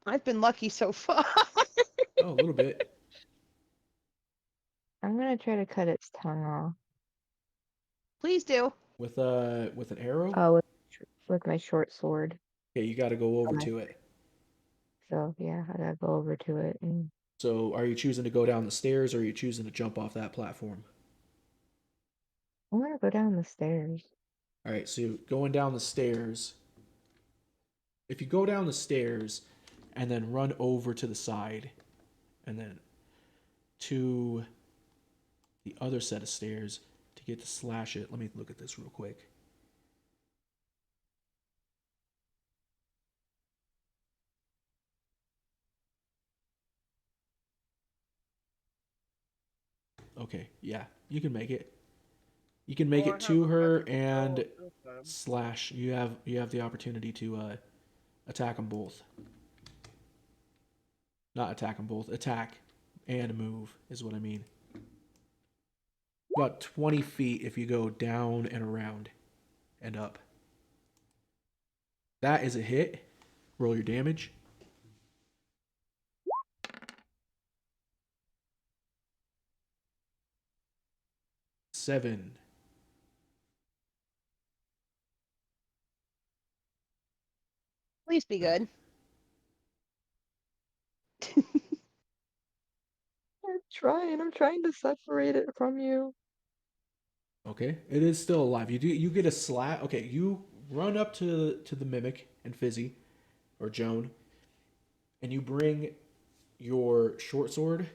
I've been lucky so far. Oh, a little bit. I'm gonna try to cut its tongue off. Please do. With an arrow? Oh, with my short sword. Okay, you got to go over Okay. to it. So yeah, I gotta go over to it and So, are you choosing to go down the stairs, or are you choosing to jump off that platform? I'm gonna go down the stairs. All right, so going down the stairs. If you go down the stairs and then run over to the side and then to the other set of stairs to get to slash it. Let me look at this real quick. Okay, yeah, you can make it. You can make Oh, I it have to a her magic and spell this time. slash. You have the opportunity to attack them both. Not attack them both. Attack and move is what I mean. About 20 feet if you go down and around and up. That is a hit. Roll your damage. Seven. Please be good. I'm trying to separate it from you. Okay, it is still alive. You get a slap. Okay, you run up to the mimic and Fizzy or Joan, and you bring your short sword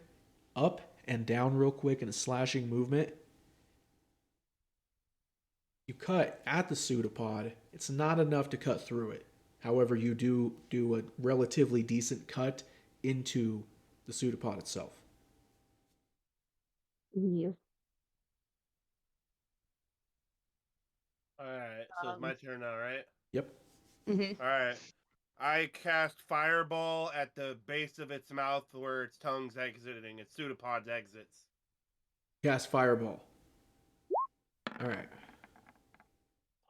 up and down real quick in a slashing movement. You cut at the pseudopod. It's not enough to cut through it. However, you do a relatively decent cut into the pseudopod itself. You. Alright, so it's my turn now, right? Yep. Mm-hmm. Alright. I cast Fireball at the base of its mouth where its tongue's exiting. Its pseudopod's exits. Cast fireball. All right.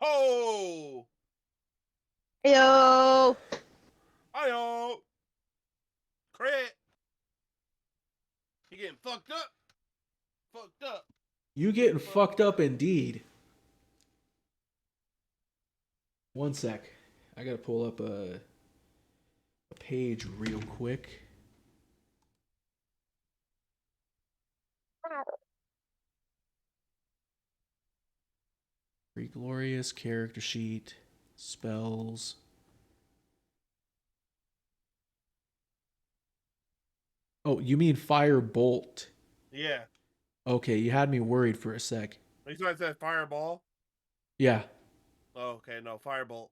Ho! Yo. Hi-yo! Crit! You getting fucked up? Fucked up. You getting fucked up indeed. One sec. I gotta pull up a page real quick. Free Glorious, character sheet, spells. Oh, you mean Firebolt. Yeah. Okay, you had me worried for a sec. You said it said fireball? Yeah. Oh, okay, no, firebolt.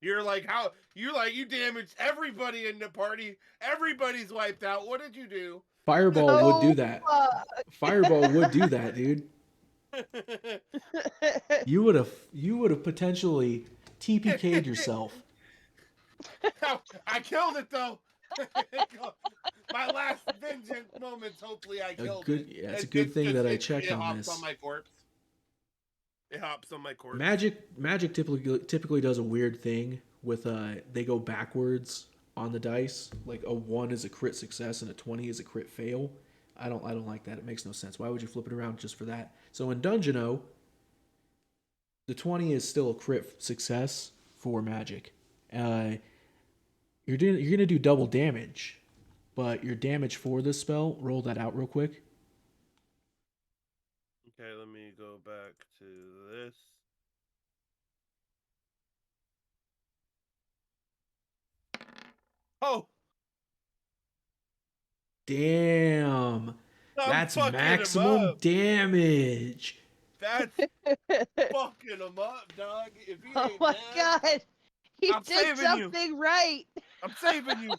You're like, how? You damaged everybody in the party. Everybody's wiped out. What did you do? Fireball would do that. Fireball would do that, dude. You would have potentially TPK'd yourself. I killed it though. My last vengeance moments. Hopefully, I killed it. Yeah, it's a good thing that I checked on this. It hops on my corpse. It hops on my corpse. Magic typically does a weird thing with they go backwards on the dice. Like a 1 is a crit success and a 20 is a crit fail. I don't like that. It makes no sense. Why would you flip it around just for that? So in DungeonO, the 20 is still a crit success for magic. You're gonna do double damage, but your damage for this spell, roll that out real quick. Okay, let me go back to this. Oh! Damn! That's maximum damage! That's fucking him up, dog. If you Oh ain't my mad, god! He I'm did saving you. something right! I'm saving you.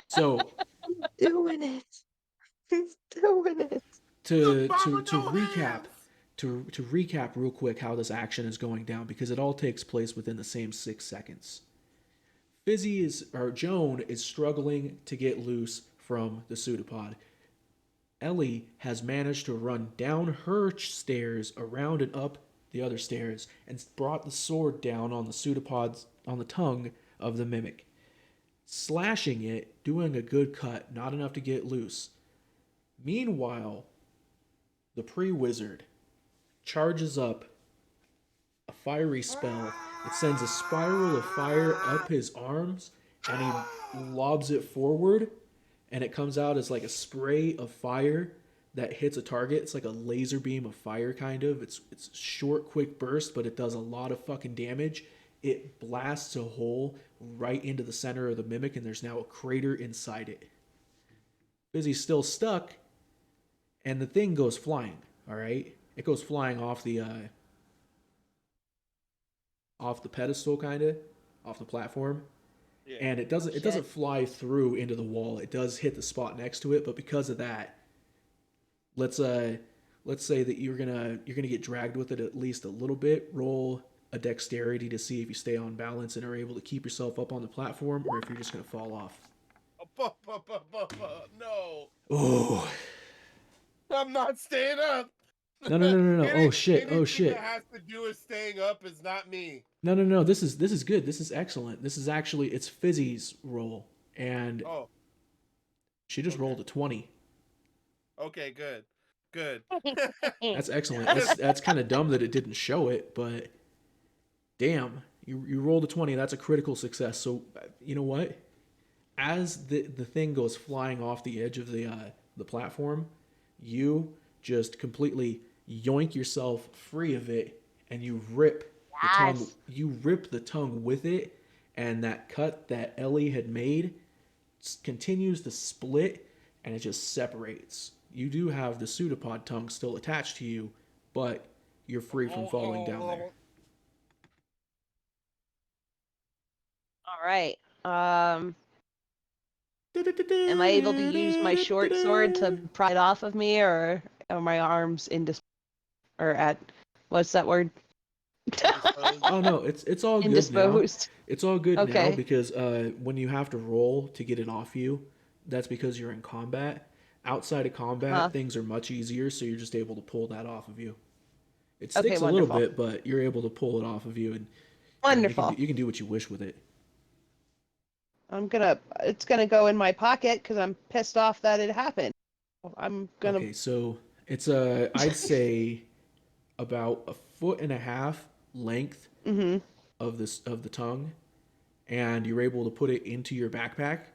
So Doing it. He's doing it. to Mama, to no recap hands! to recap real quick how this action is going down, because it all takes place within the same 6 seconds. Joan is struggling to get loose from the pseudopod. Ellie has managed to run down her stairs, around and up the other stairs, and brought the sword down on the pseudopod's on the tongue of the mimic, slashing it, doing a good cut, not enough to get loose. Meanwhile, the pre-wizard charges up a fiery spell. It sends a spiral of fire up his arms, and he lobs it forward, and it comes out as like a spray of fire that hits a target. It's like a laser beam of fire, kind of. It's short, quick burst, but it does a lot of fucking damage. It blasts a hole right into the center of the mimic, and there's now a crater inside it. Fizzy's still stuck, and the thing goes flying. All right, it goes flying off the pedestal, kind of off the platform. Yeah. And it doesn't fly through into the wall. It does hit the spot next to it, but because of that, let's say that you're gonna get dragged with it at least a little bit. Roll a dexterity to see if you stay on balance and are able to keep yourself up on the platform, or if you're just gonna fall off. No. Oh. I'm not staying up. No. Oh shit. Anything that has to do with staying up is not me. No. This is good. This is excellent. This is actually, it's Fizzy's roll, and she just rolled a 20. Okay, good. That's excellent. That's kind of dumb that it didn't show it, but damn, you rolled a 20. That's a critical success. So you know what? As the thing goes flying off the edge of the platform, you just completely yoink yourself free of it, and you rip the tongue. You rip the tongue with it, and that cut that Ellie had made continues to split, and it just separates. You do have the pseudopod tongue still attached to you, but you're free from falling down there. All right. Am I able to use my short sword to pry it off of me, or are my arms what's that word? Oh no, it's all good indisposed. now. It's all good Okay. now, because when you have to roll to get it off you, that's because you're in combat. Outside of combat, things are much easier, so you're just able to pull that off of you. It sticks a little bit, but you're able to pull it off of you, and wonderful. You can do what you wish with it. It's gonna go in my pocket because I'm pissed off that it happened. Okay, so it's I'd say about 1.5 feet length of the tongue, and you're able to put it into your backpack.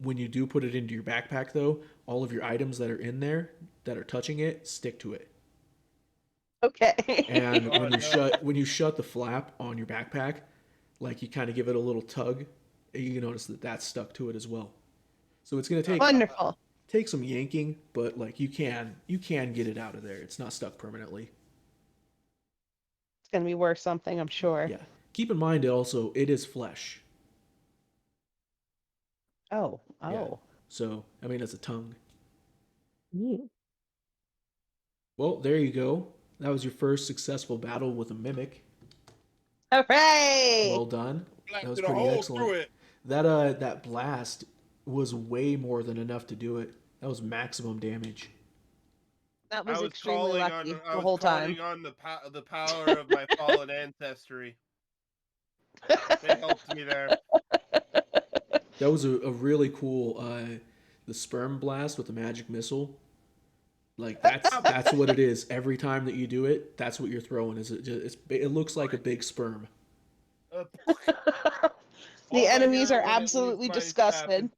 When you do put it into your backpack, though, all of your items that are in there that are touching it stick to it. Okay. And when you shut the flap on your backpack, like you kind of give it a little tug, you notice that that's stuck to it as well. So it's gonna take wonderful. Take some yanking, but like you can get it out of there. It's not stuck permanently. It's gonna be worth something, I'm sure. Yeah. Keep in mind it is flesh. Oh. Yeah. So I mean it's a tongue. Yeah. Well, there you go. That was your first successful battle with a mimic. Hooray! Well done. That was Blasted a pretty hole excellent. through it. That blast was way more than enough to do it. That was maximum damage. That I was was extremely calling lucky on I the was whole calling time. on the power of my fallen ancestry. They helped me there. That was a really cool the sperm blast with the magic missile. Like that's what it is. Every time that you do it, that's what you're throwing. It looks like a big sperm. Uh, The all I enemies hear are when it leaves absolutely my disgusted.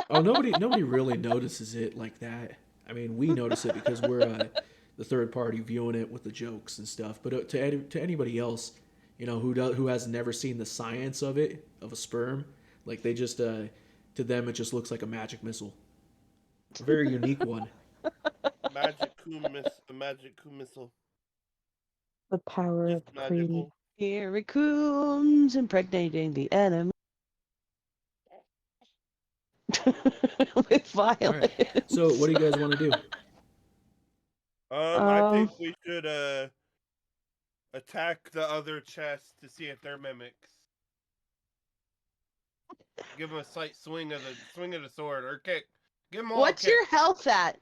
Oh, nobody really notices it like that. I mean, we notice it because we're the third party viewing it with the jokes and stuff. But to anybody else, who has never seen the science of a sperm, like they just to them it just looks like a magic missile, a very unique one. the magic coup missile. The power Just of pre. magical. Here it comes, impregnating the enemy. With violence. All right. So, what do you guys want to do? I think we should attack the other chest to see if they're mimics. Give them a slight swing of the sword or kick. Give them all What's a kick. your health at?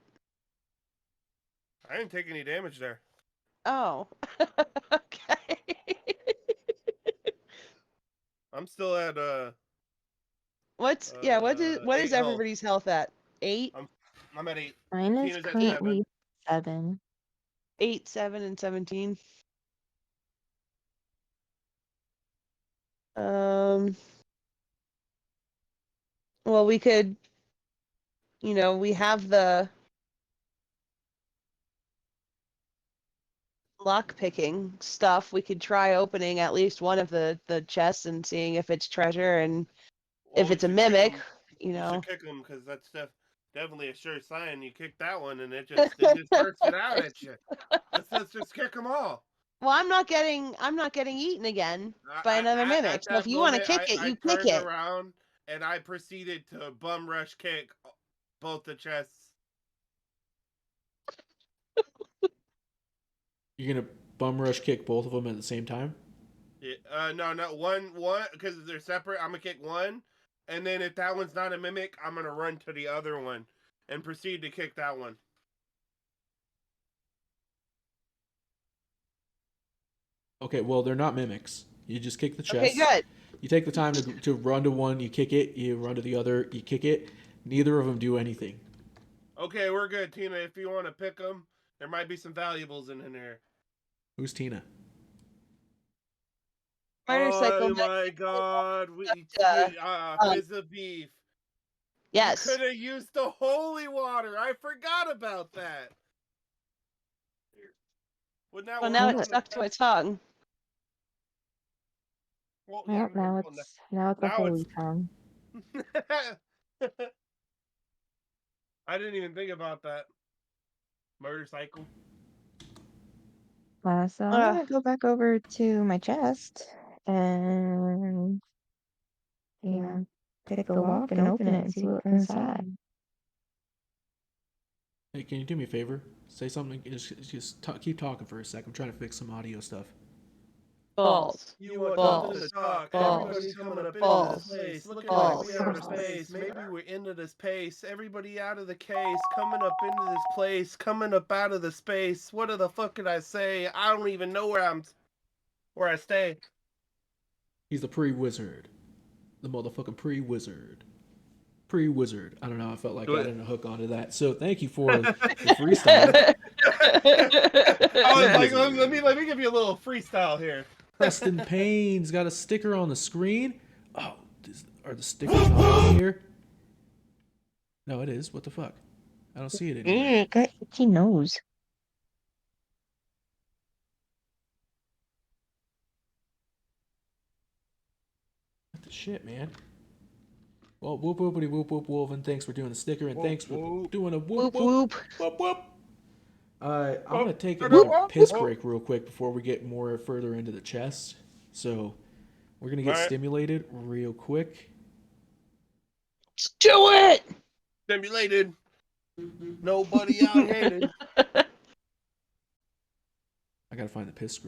I didn't take any damage there. Oh. Okay. I'm still at What is 8 health. everybody's health at? 8? I'm at 8. Mine is Tina's at currently 7. 8, 7, and 17. Well, we could, we have the lock picking stuff. We could try opening at least one of the chests and seeing if it's treasure, and if it's a mimic, You should kick them because that's definitely a sure sign. You kick that one and it just bursts it out at you. Let's just kick them all. Well, I'm not getting eaten again by another mimic. So if you want to kick it, you kick turned it. around and I proceeded to bum rush kick both the chests. You're gonna bum rush kick both of them at the same time? Yeah, no, one because they're separate. I'm gonna kick one, and then if that one's not a mimic, I'm gonna run to the other one and proceed to kick that one. Okay, well they're not mimics. You just kick the chest. Okay, good. You take the time to run to one, you kick it. You run to the other, you kick it. Neither of them do anything. Okay, we're good, Tina. If you want to pick them, there might be some valuables in there. Who's Tina? Oh my God! CptFizzleBeef. Yes. You could have used the holy water. I forgot about that. Well, now it's stuck to its tongue. Well, Well, now it's a holy tongue. I didn't even think about that. Motorcycle. So I'm gonna go back over to my chest and pick the lock and open it and see what's inside. Hey, can you do me a favor? Say something. Keep talking for a sec. I'm trying to fix some audio stuff. Balls. You want Balls. to talk. Balls. Everybody's coming up Balls. into this place. Looking Balls. like we're out of space. Maybe we're into this pace. Everybody out of the case. Coming up into this place. Coming up out of the space. What the fuck could I say? I don't even know where I stay. He's the pre-wizard. The motherfucking pre-wizard. Pre-wizard. I don't know. I felt like I didn't hook onto that. So thank you for the freestyle. I was like, let me give you a little freestyle here. Preston Payne's got a sticker on the screen. Oh, are the stickers not on here? No, it is. What the fuck? I don't see it anymore. Got itchy nose. What the shit, man? Well, whoop whoopity whoop whoop Wolven, thanks for doing the sticker, and Whoop, thanks for whoop. doing a whoop Whoop whoop whoop. whoop whoop. I'm gonna take Whoop, another whoop, piss whoop. break real quick before we get more further into the chest. So we're gonna get Alright. stimulated real quick. Let's do it. Stimulated. Nobody out hated. I gotta find the piss screen.